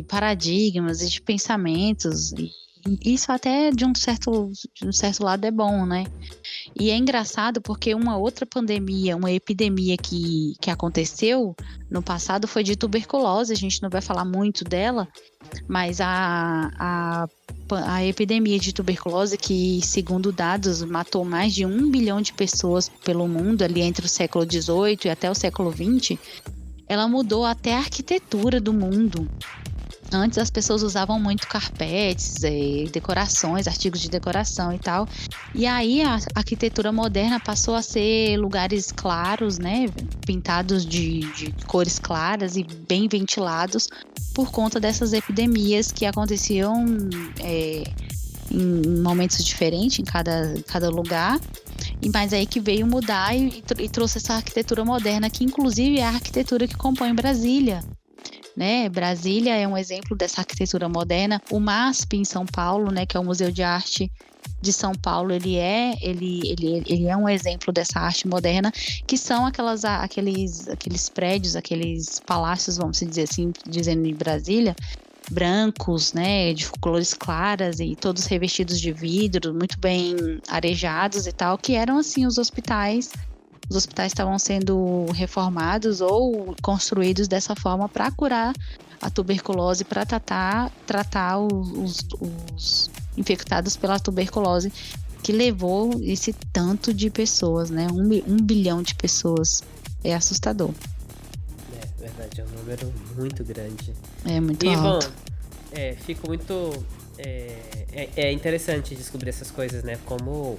paradigmas e de pensamentos. E isso até de um certo lado é bom, né? E é engraçado porque uma outra pandemia, uma epidemia que aconteceu no passado foi de tuberculose. A gente não vai falar muito dela, mas a epidemia de tuberculose, que segundo dados matou mais de 1 bilhão de pessoas pelo mundo ali entre o século XVIII e até o século XX, ela mudou até a arquitetura do mundo. Antes as pessoas usavam muito carpetes, decorações, artigos de decoração e tal. E aí a arquitetura moderna passou a ser lugares claros, né? Pintados de cores claras e bem ventilados por conta dessas epidemias que aconteciam em momentos diferentes em cada lugar. Mas aí que veio mudar e trouxe essa arquitetura moderna, que inclusive é a arquitetura que compõe Brasília. Né? Brasília é um exemplo dessa arquitetura moderna. O MASP em São Paulo, né, que é o Museu de Arte de São Paulo, ele é um exemplo dessa arte moderna, que são aqueles prédios, aqueles palácios, vamos dizer assim, dizendo em Brasília, brancos, né, de cores claras e todos revestidos de vidro, muito bem arejados e tal, que eram assim os hospitais. Os hospitais estavam sendo reformados ou construídos dessa forma para curar a tuberculose, para tratar os infectados pela tuberculose, que levou esse tanto de pessoas, né? 1 bilhão de pessoas. É assustador. É verdade, é um número muito grande. É muito alto. Bom, fico muito... É interessante descobrir essas coisas, né? Como...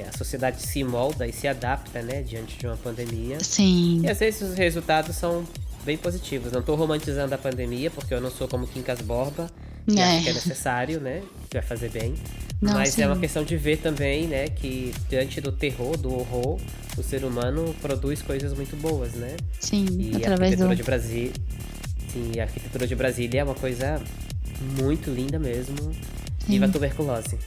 a sociedade se molda e se adapta, né, diante de uma pandemia. Sim. E às vezes os resultados são bem positivos. Não tô romantizando a pandemia, porque eu não sou como Quincas Borba, que acho que é necessário, né, que vai fazer bem. Não, mas sim, é uma questão de ver também, né, que diante do terror, do horror, o ser humano produz coisas muito boas, né? Sim, e através a arquitetura de Brasília. Sim, a arquitetura de Brasília é uma coisa muito linda mesmo. Viva a tuberculose.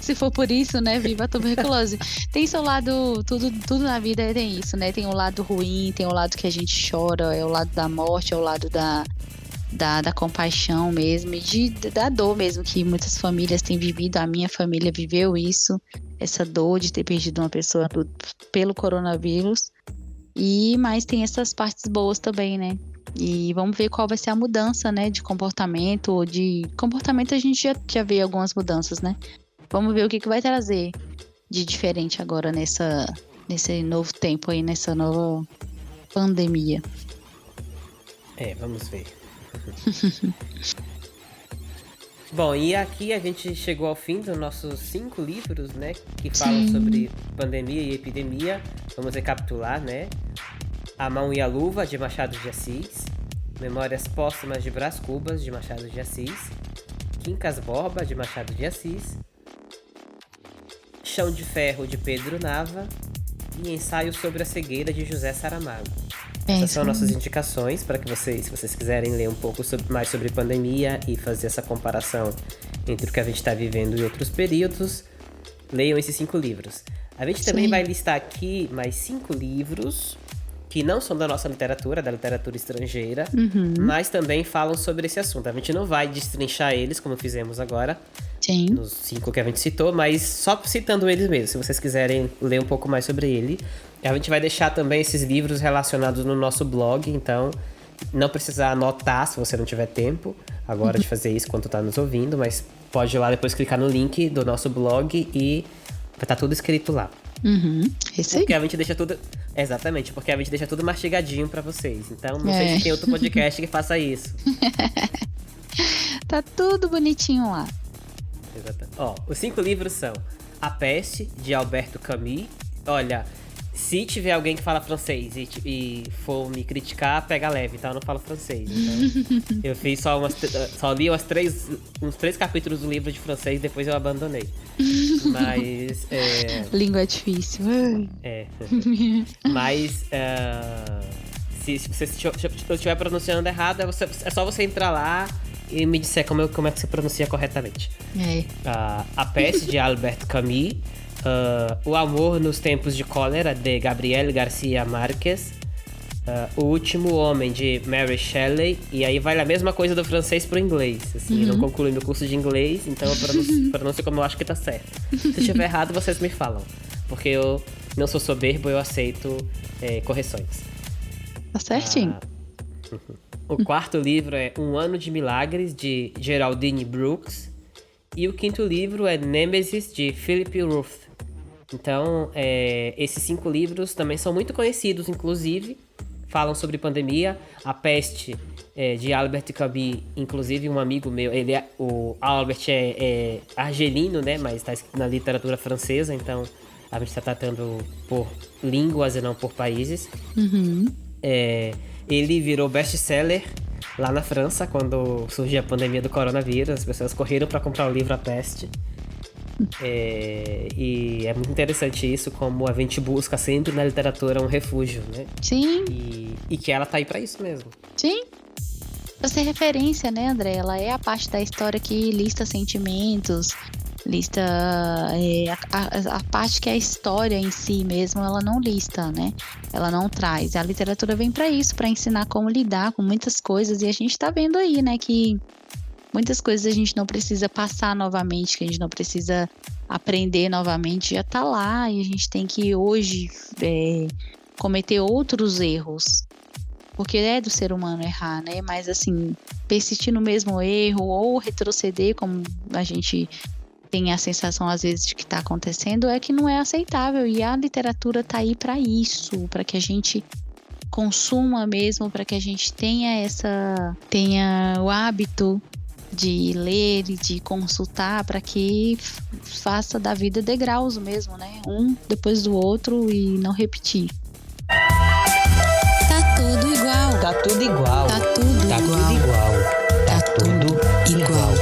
Se for por isso, né? Viva a tuberculose. Tem seu lado, tudo na vida tem isso, né? Tem o lado ruim, tem o lado que a gente chora, é o lado da morte, é o lado da compaixão mesmo, e da dor mesmo, que muitas famílias têm vivido. A minha família viveu isso, essa dor de ter perdido uma pessoa pelo coronavírus. Mas tem essas partes boas também, né? E vamos ver qual vai ser a mudança, né, de comportamento. A gente já vê algumas mudanças, né? Vamos ver o que vai trazer de diferente agora nesse novo tempo aí, nessa nova pandemia. Vamos ver. Bom, e aqui a gente chegou ao fim dos nossos 5 livros, né, que falam sobre pandemia e epidemia. Vamos recapitular, né? A Mão e a Luva, de Machado de Assis. Memórias Póstumas de Brás Cubas, de Machado de Assis. Quincas Borba, de Machado de Assis. Chão de Ferro, de Pedro Nava. E Ensaio sobre a Cegueira, de José Saramago. Essas são nossas indicações para que se vocês quiserem ler um pouco mais sobre pandemia e fazer essa comparação entre o que a gente está vivendo e outros períodos, leiam esses 5 livros. A gente também vai listar aqui mais 5 livros que não são da nossa literatura, da literatura estrangeira, mas também falam sobre esse assunto. A gente não vai destrinchar eles, como fizemos agora, nos 5 que a gente citou, mas só citando eles mesmo, se vocês quiserem ler um pouco mais sobre ele. A gente vai deixar também esses livros relacionados no nosso blog, então não precisa anotar se você não tiver tempo agora de fazer isso quando tá nos ouvindo, mas pode ir lá depois clicar no link do nosso blog e vai estar tudo escrito lá. Isso aí. Porque a gente deixa tudo... Exatamente, porque a gente deixa tudo mastigadinho pra vocês. Então, não sei se tem outro podcast que faça isso. Tá tudo bonitinho lá. Exatamente. Ó, os 5 livros são A Peste, de Alberto Camus. Olha, se tiver alguém que fala francês e for me criticar, pega leve, tá? Eu não falo francês. Então, eu fiz só li uns 3 capítulos do livro de francês, depois eu abandonei. Mas... Língua é difícil. Mas... se eu estiver pronunciando errado, é só você entrar lá e me disser como é que se pronuncia corretamente. A Peste, de Albert Camus. O Amor nos Tempos de Cólera, de Gabriel Garcia Marques. O Último Homem, de Mary Shelley. E aí vai a mesma coisa do francês pro inglês. Assim, eu não concluí meu curso de inglês, então eu pronuncio como eu acho que tá certo. Se eu estiver errado, vocês me falam. Porque eu não sou soberbo, eu aceito correções. Tá certinho. O 4º livro é Um Ano de Milagres, de Geraldine Brooks. E o 5º livro é Nemesis, de Philip Roth. Então, esses 5 livros também são muito conhecidos, inclusive. Falam sobre pandemia. A Peste, de Albert Camus, inclusive um amigo meu. O Albert é argelino, né? Mas está escrito na literatura francesa. Então, a gente está tratando por línguas e não por países. Ele virou best-seller lá na França, quando surgiu a pandemia do coronavírus. As pessoas correram para comprar o livro A Peste. E é muito interessante isso, como a gente busca sempre na literatura um refúgio, né? Sim. E que ela tá aí pra isso mesmo. Sim. Pra ser referência, né, André? Ela é a parte da história que lista sentimentos, lista a parte que é a história em si mesmo, ela não lista, né? Ela não traz. A literatura vem pra isso, pra ensinar como lidar com muitas coisas, e a gente tá vendo aí, né, que muitas coisas a gente não precisa passar novamente, que a gente não precisa aprender novamente, já tá lá, e a gente tem que hoje cometer outros erros. Porque é do ser humano errar, né? Mas assim, persistir no mesmo erro ou retroceder, como a gente tem a sensação às vezes de que tá acontecendo, é que não é aceitável. E a literatura tá aí para isso, para que a gente consuma mesmo, para que a gente tenha o hábito de ler e de consultar, para que faça da vida degraus mesmo, né? Um depois do outro e não repetir. Tá tudo igual. Tá tudo igual. Tá tudo Tá igual. tudo igual. Tá tudo igual.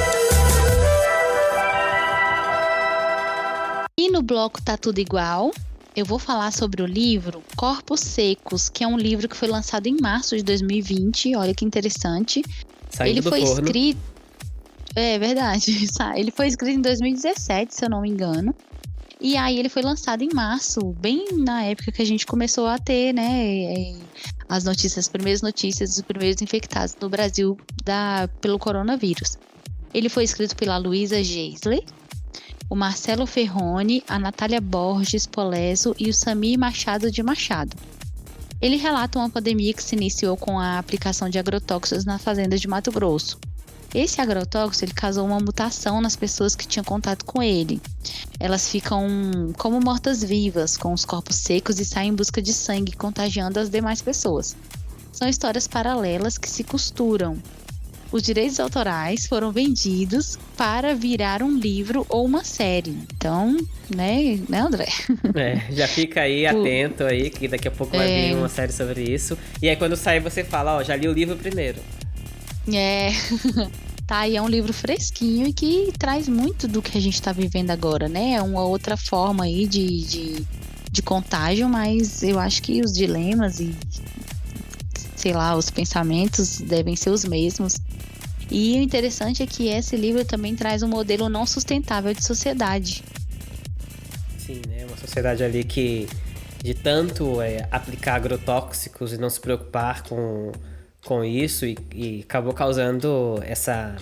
E no bloco Tá Tudo Igual, eu vou falar sobre o livro Corpos Secos, que é um livro que foi lançado em março de 2020. Olha que interessante. Ele foi escrito... É verdade. Ele foi escrito em 2017, se eu não me engano. E aí ele foi lançado em março, bem na época que a gente começou a ter, né, as primeiras notícias dos primeiros infectados no Brasil pelo coronavírus. Ele foi escrito pela Luísa Geisler, o Marcelo Ferroni, a Natália Borges Polesso e o Samir Machado de Machado. Ele relata uma pandemia que se iniciou com a aplicação de agrotóxicos nas fazendas de Mato Grosso. Esse agrotóxico, ele causou uma mutação nas pessoas que tinham contato com ele. Elas ficam como mortas-vivas, com os corpos secos e saem em busca de sangue, contagiando as demais pessoas. São histórias paralelas que se costuram. Os direitos autorais foram vendidos para virar um livro ou uma série. Então, né André? Já fica aí atento aí, que daqui a pouco vai vir uma série sobre isso. E aí quando sair você fala, já li o livro primeiro. Tá aí, é um livro fresquinho e que traz muito do que a gente tá vivendo agora, né? É uma outra forma aí de contágio, mas eu acho que os dilemas e, sei lá, os pensamentos devem ser os mesmos. E o interessante é que esse livro também traz um modelo não sustentável de sociedade. Sim, né? Uma sociedade ali que, de tanto aplicar agrotóxicos e não se preocupar com isso, e acabou causando essa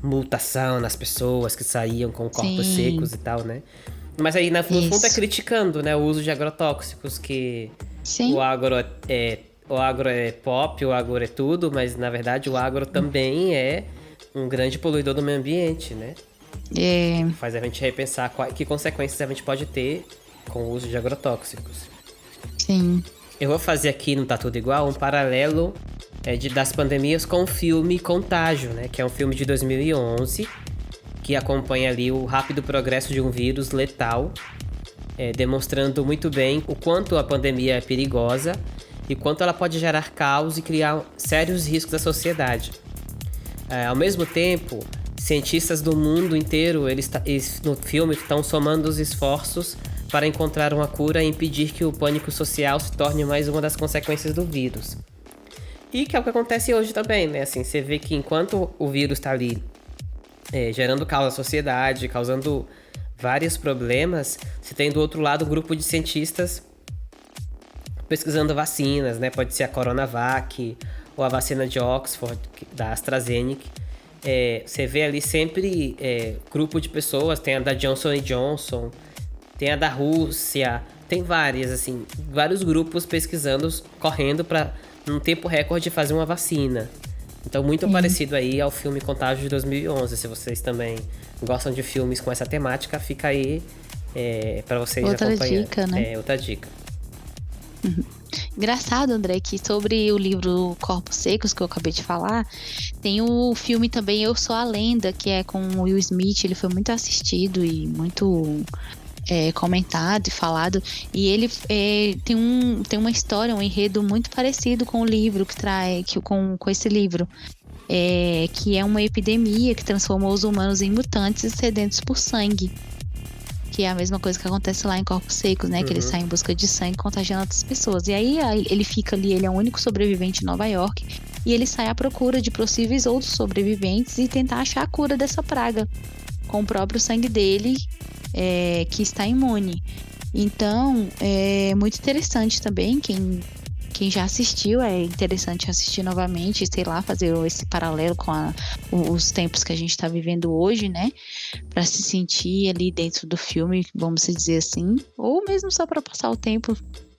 mutação nas pessoas que saíam com corpos secos e tal, né? Mas aí, no fundo, é criticando, né, o uso de agrotóxicos, que o agro é pop, o agro é tudo, mas, na verdade, o agro também é um grande poluidor do meio ambiente, né? Faz a gente repensar que consequências a gente pode ter com o uso de agrotóxicos. Sim. Eu vou fazer aqui, não tá tudo igual, um paralelo das pandemias com o filme Contágio, né? Que é um filme de 2011, que acompanha ali o rápido progresso de um vírus letal, demonstrando muito bem o quanto a pandemia é perigosa e quanto ela pode gerar caos e criar sérios riscos à sociedade. Ao mesmo tempo, cientistas do mundo inteiro, eles no filme estão somando os esforços para encontrar uma cura e impedir que o pânico social se torne mais uma das consequências do vírus. E que é o que acontece hoje também, né? Assim, você vê que enquanto o vírus está ali gerando caos à sociedade, causando vários problemas, você tem do outro lado um grupo de cientistas pesquisando vacinas, né? Pode ser a Coronavac ou a vacina de Oxford, da AstraZeneca. Você vê ali sempre grupo de pessoas, tem a da Johnson & Johnson, tem a da Rússia, tem várias, assim, vários grupos pesquisando, correndo para, num tempo recorde, fazer uma vacina. Então, muito parecido aí ao filme Contágio de 2011. Se vocês também gostam de filmes com essa temática, fica aí para vocês acompanharem. Outra dica, né? Outra dica. Engraçado, André, que sobre o livro Corpos Secos, que eu acabei de falar, tem o filme também Eu Sou a Lenda, que é com o Will Smith. Ele foi muito assistido e muito comentado e falado, e ele tem uma história, um enredo muito parecido com o livro com esse livro, que é uma epidemia que transformou os humanos em mutantes e sedentos por sangue, que é a mesma coisa que acontece lá em Corpos Secos, né? Que ele sai em busca de sangue, contagiando outras pessoas. E aí ele fica ali, ele é o único sobrevivente em Nova York, e ele sai à procura de possíveis outros sobreviventes e tentar achar a cura dessa praga com o próprio sangue dele, que está imune. Então, é muito interessante também. Quem já assistiu, é interessante assistir novamente, sei lá, fazer esse paralelo com os tempos que a gente está vivendo hoje, né? Para se sentir ali dentro do filme, vamos dizer assim, ou mesmo só para passar o tempo.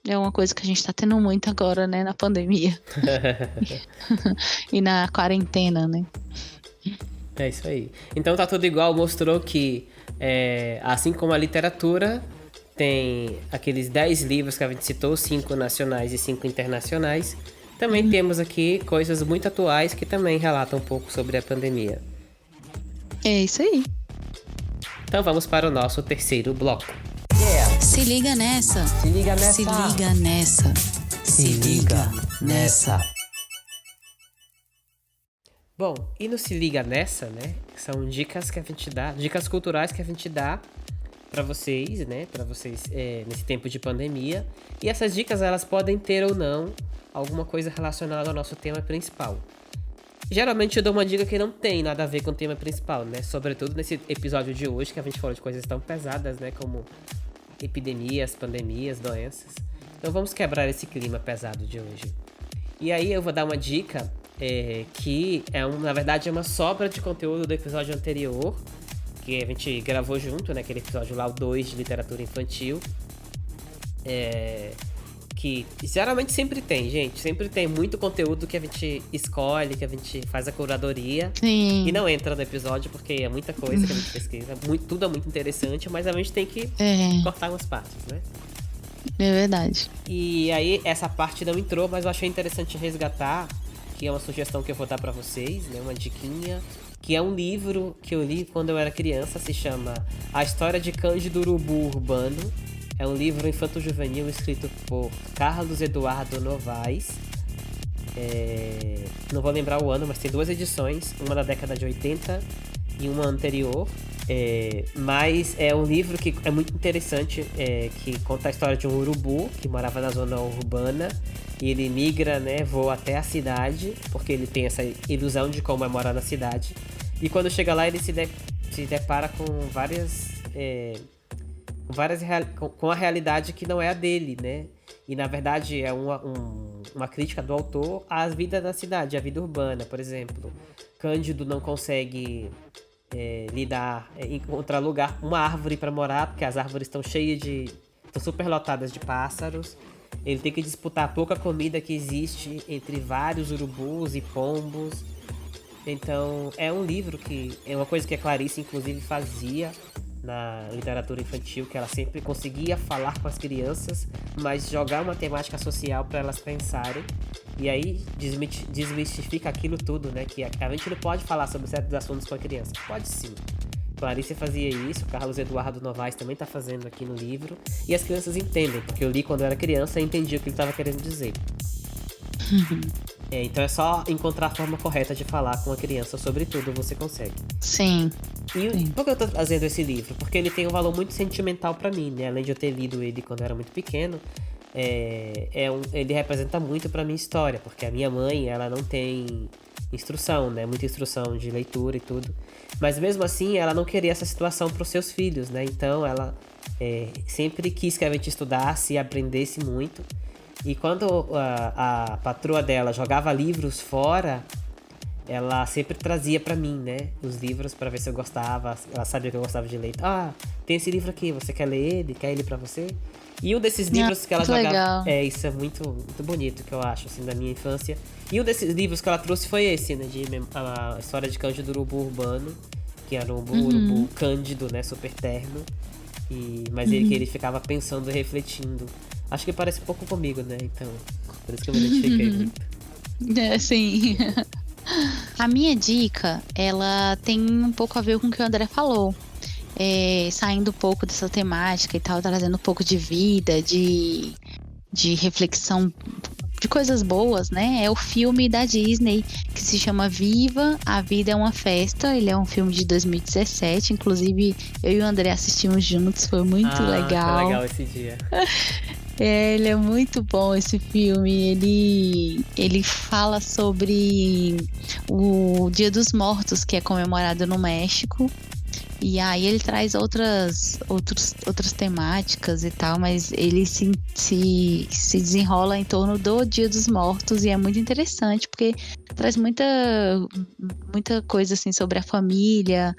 É uma coisa que a gente está tendo muito agora, né? Na pandemia e na quarentena, né? É isso aí. Então tá tudo igual, mostrou que assim como a literatura tem aqueles 10 livros que a gente citou, 5 nacionais e 5 internacionais, também temos aqui coisas muito atuais que também relatam um pouco sobre a pandemia. É isso aí. Então vamos para o nosso terceiro bloco. Se liga nessa. Se liga nessa. Se liga nessa. Se liga nessa. Bom, e no Se Liga Nessa, né? São dicas que a gente dá, dicas culturais que a gente dá para vocês, né? Para vocês nesse tempo de pandemia. E essas dicas, elas podem ter ou não alguma coisa relacionada ao nosso tema principal. Geralmente eu dou uma dica que não tem nada a ver com o tema principal, né? Sobretudo nesse episódio de hoje, que a gente falou de coisas tão pesadas, né? Como epidemias, pandemias, doenças. Então vamos quebrar esse clima pesado de hoje. E aí eu vou dar uma dica que na verdade é uma sobra de conteúdo do episódio anterior, que a gente gravou junto, né? Aquele episódio lá, o 2 de literatura infantil. Que geralmente sempre tem, gente. Sempre tem muito conteúdo que a gente escolhe, que a gente faz a curadoria. Sim. E não entra no episódio, porque é muita coisa que a gente pesquisa. Tudo é muito interessante, mas a gente tem que cortar umas partes, né? É verdade. E aí, essa parte não entrou, mas eu achei interessante resgatar, que é uma sugestão que eu vou dar pra vocês, né? Uma diquinha, que é um livro que eu li quando eu era criança, se chama A História de Cândido Urubu Urbano. É um livro infanto-juvenil escrito por Carlos Eduardo Novaes. Não vou lembrar o ano, mas tem 2 edições, uma da década de 80 e uma anterior. Mas é um livro que é muito interessante, que conta a história de um urubu que morava na zona urbana. E ele migra, né, voa até a cidade, porque ele tem essa ilusão de como é morar na cidade. E quando chega lá, ele se depara com várias com a realidade que não é a dele, né? E na verdade é uma crítica do autor à vida da cidade, à vida urbana, por exemplo. Cândido não consegue encontrar lugar, uma árvore para morar, porque as árvores estão estão super lotadas de pássaros. Ele tem que disputar a pouca comida que existe entre vários urubus e pombos. Então é um livro que é uma coisa que a Clarice inclusive fazia na literatura infantil, que ela sempre conseguia falar com as crianças, mas jogar uma temática social para elas pensarem. E aí desmistifica aquilo tudo, né? Que a gente não pode falar sobre certos assuntos com a criança. Pode sim. Clarice fazia isso, Carlos Eduardo Novaes também tá fazendo aqui no livro. E as crianças entendem, porque eu li quando eu era criança e entendi o que ele estava querendo dizer. Então é só encontrar a forma correta de falar com a criança sobre tudo, você consegue. Sim. E por que eu tô trazendo esse livro? Porque ele tem um valor muito sentimental pra mim, né? Além de eu ter lido ele quando eu era muito pequeno, ele representa muito pra minha história, porque a minha mãe, ela não tem instrução, né? Muita instrução de leitura e tudo. Mas mesmo assim, ela não queria essa situação pros seus filhos, né? Então ela sempre quis que a gente estudasse e aprendesse muito. E quando a patroa dela jogava livros fora, ela sempre trazia pra mim, né, os livros pra ver se eu gostava. Ela sabia que eu gostava de ler. Tem esse livro aqui, você quer ler ele? Quer ele pra você? E um desses livros que ela jogava... Legal. Isso é muito, muito bonito, que eu acho, assim, da minha infância. E um desses livros que ela trouxe foi esse, né, a história de Cândido Urubu Urbano, que era um urubu cândido, né, super terno. Mas ele ficava pensando e refletindo. Acho que parece um pouco comigo, né? Então, por isso que eu me identifiquei muito. Sim. A minha dica, ela tem um pouco a ver com o que o André falou. Saindo um pouco dessa temática e tal, trazendo um pouco de vida, de reflexão, de coisas boas, né? É o filme da Disney que se chama Viva, a Vida é uma Festa. Ele é um filme de 2017, inclusive eu e o André assistimos juntos, foi muito legal. Foi legal esse dia. Ele é muito bom, esse filme. Ele fala sobre o Dia dos Mortos, que é comemorado no México. E aí ele traz outras temáticas e tal, mas ele se desenrola em torno do Dia dos Mortos e é muito interessante, porque traz muita coisa assim sobre a família,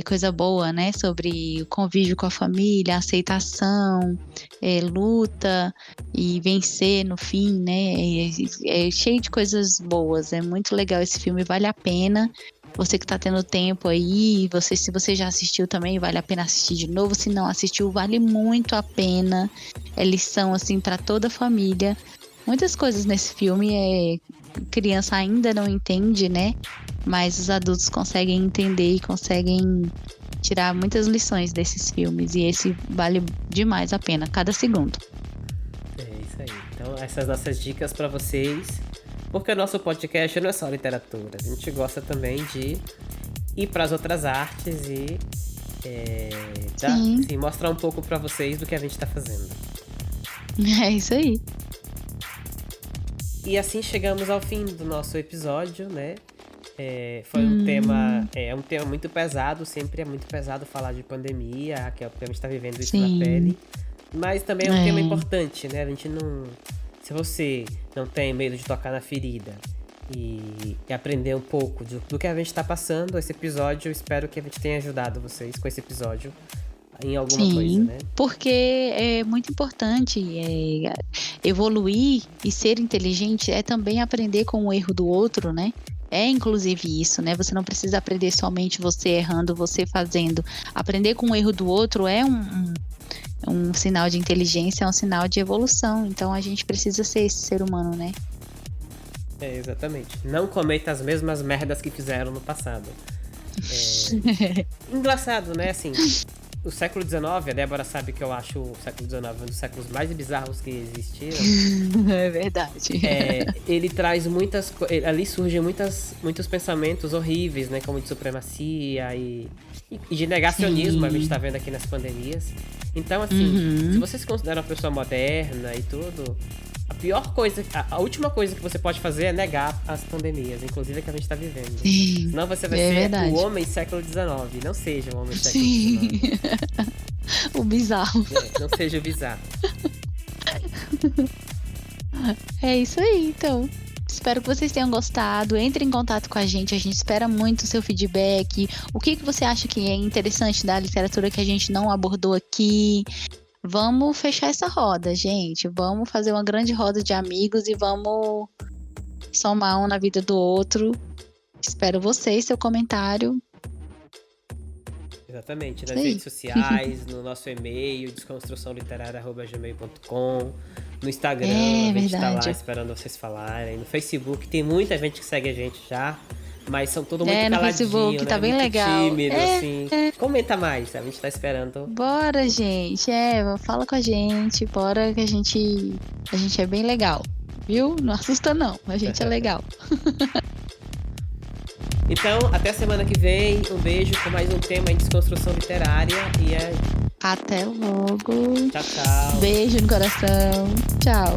coisa boa, né? Sobre o convívio com a família, aceitação, luta e vencer no fim, né? É cheio de coisas boas, é muito legal esse filme, vale a pena. Você que tá tendo tempo aí, se você já assistiu também, vale a pena assistir de novo. Se não assistiu, vale muito a pena. É lição, assim, pra toda a família. Muitas coisas nesse filme criança ainda não entende, né? Mas os adultos conseguem entender e conseguem tirar muitas lições desses filmes. E esse vale demais a pena, cada segundo. É isso aí. Então, essas nossas dicas pra vocês. Porque o nosso podcast não é só literatura. A gente gosta também de ir para as outras artes e mostrar um pouco para vocês do que a gente está fazendo. É isso aí. E assim chegamos ao fim do nosso episódio, né? Foi um tema muito pesado. Sempre é muito pesado falar de pandemia, que é porque a gente está vivendo isso na pele. Mas também é um tema importante, né? A gente não... Se você não tem medo de tocar na ferida e aprender um pouco do que a gente está passando, esse episódio, eu espero que a gente tenha ajudado vocês com esse episódio em alguma coisa, né? Porque é muito importante evoluir e ser inteligente é também aprender com o erro do outro, né? É inclusive isso, né? Você não precisa aprender somente você errando, você fazendo. Aprender com o erro do outro é um sinal de inteligência, é um sinal de evolução. Então a gente precisa ser esse ser humano, né? Exatamente. Não cometa as mesmas merdas que fizeram no passado. Engraçado, né? Assim, o século XIX, a Débora sabe que eu acho o século XIX um dos séculos mais bizarros que existiram. É verdade. Ele traz ali surgem muitos pensamentos horríveis, né? Como de supremacia e de negacionismo. A gente tá vendo aqui nas pandemias. Então, assim, se você se considera uma pessoa moderna e tudo, a última coisa que você pode fazer é negar as pandemias, inclusive a que a gente tá vivendo. Senão você vai ser o homem século XIX. Não seja o homem século XIX. O bizarro. Não seja bizarro. É isso aí, então. Espero que vocês tenham gostado. Entre em contato com a gente espera muito o seu feedback. O que você acha que é interessante da literatura que a gente não abordou aqui? Vamos fechar essa roda, gente. Vamos fazer uma grande roda de amigos e vamos somar um na vida do outro. Espero vocês, seu comentário. Exatamente, nas redes sociais, no nosso e-mail, desconstruçãoliterária@gmail.com, no Instagram, a gente tá lá esperando vocês falarem, no Facebook, tem muita gente que segue a gente já, mas são todos muito caladinhos, no Facebook, né? tá bem muito legal. Tímido, assim. Comenta mais, a gente tá esperando. Bora, gente, fala com a gente, bora que a gente é bem legal, viu? Não assusta não, a gente é legal. Então, até a semana que vem. Um beijo com mais um tema em desconstrução literária. E até logo. Tchau, tchau. Beijo no coração. Tchau.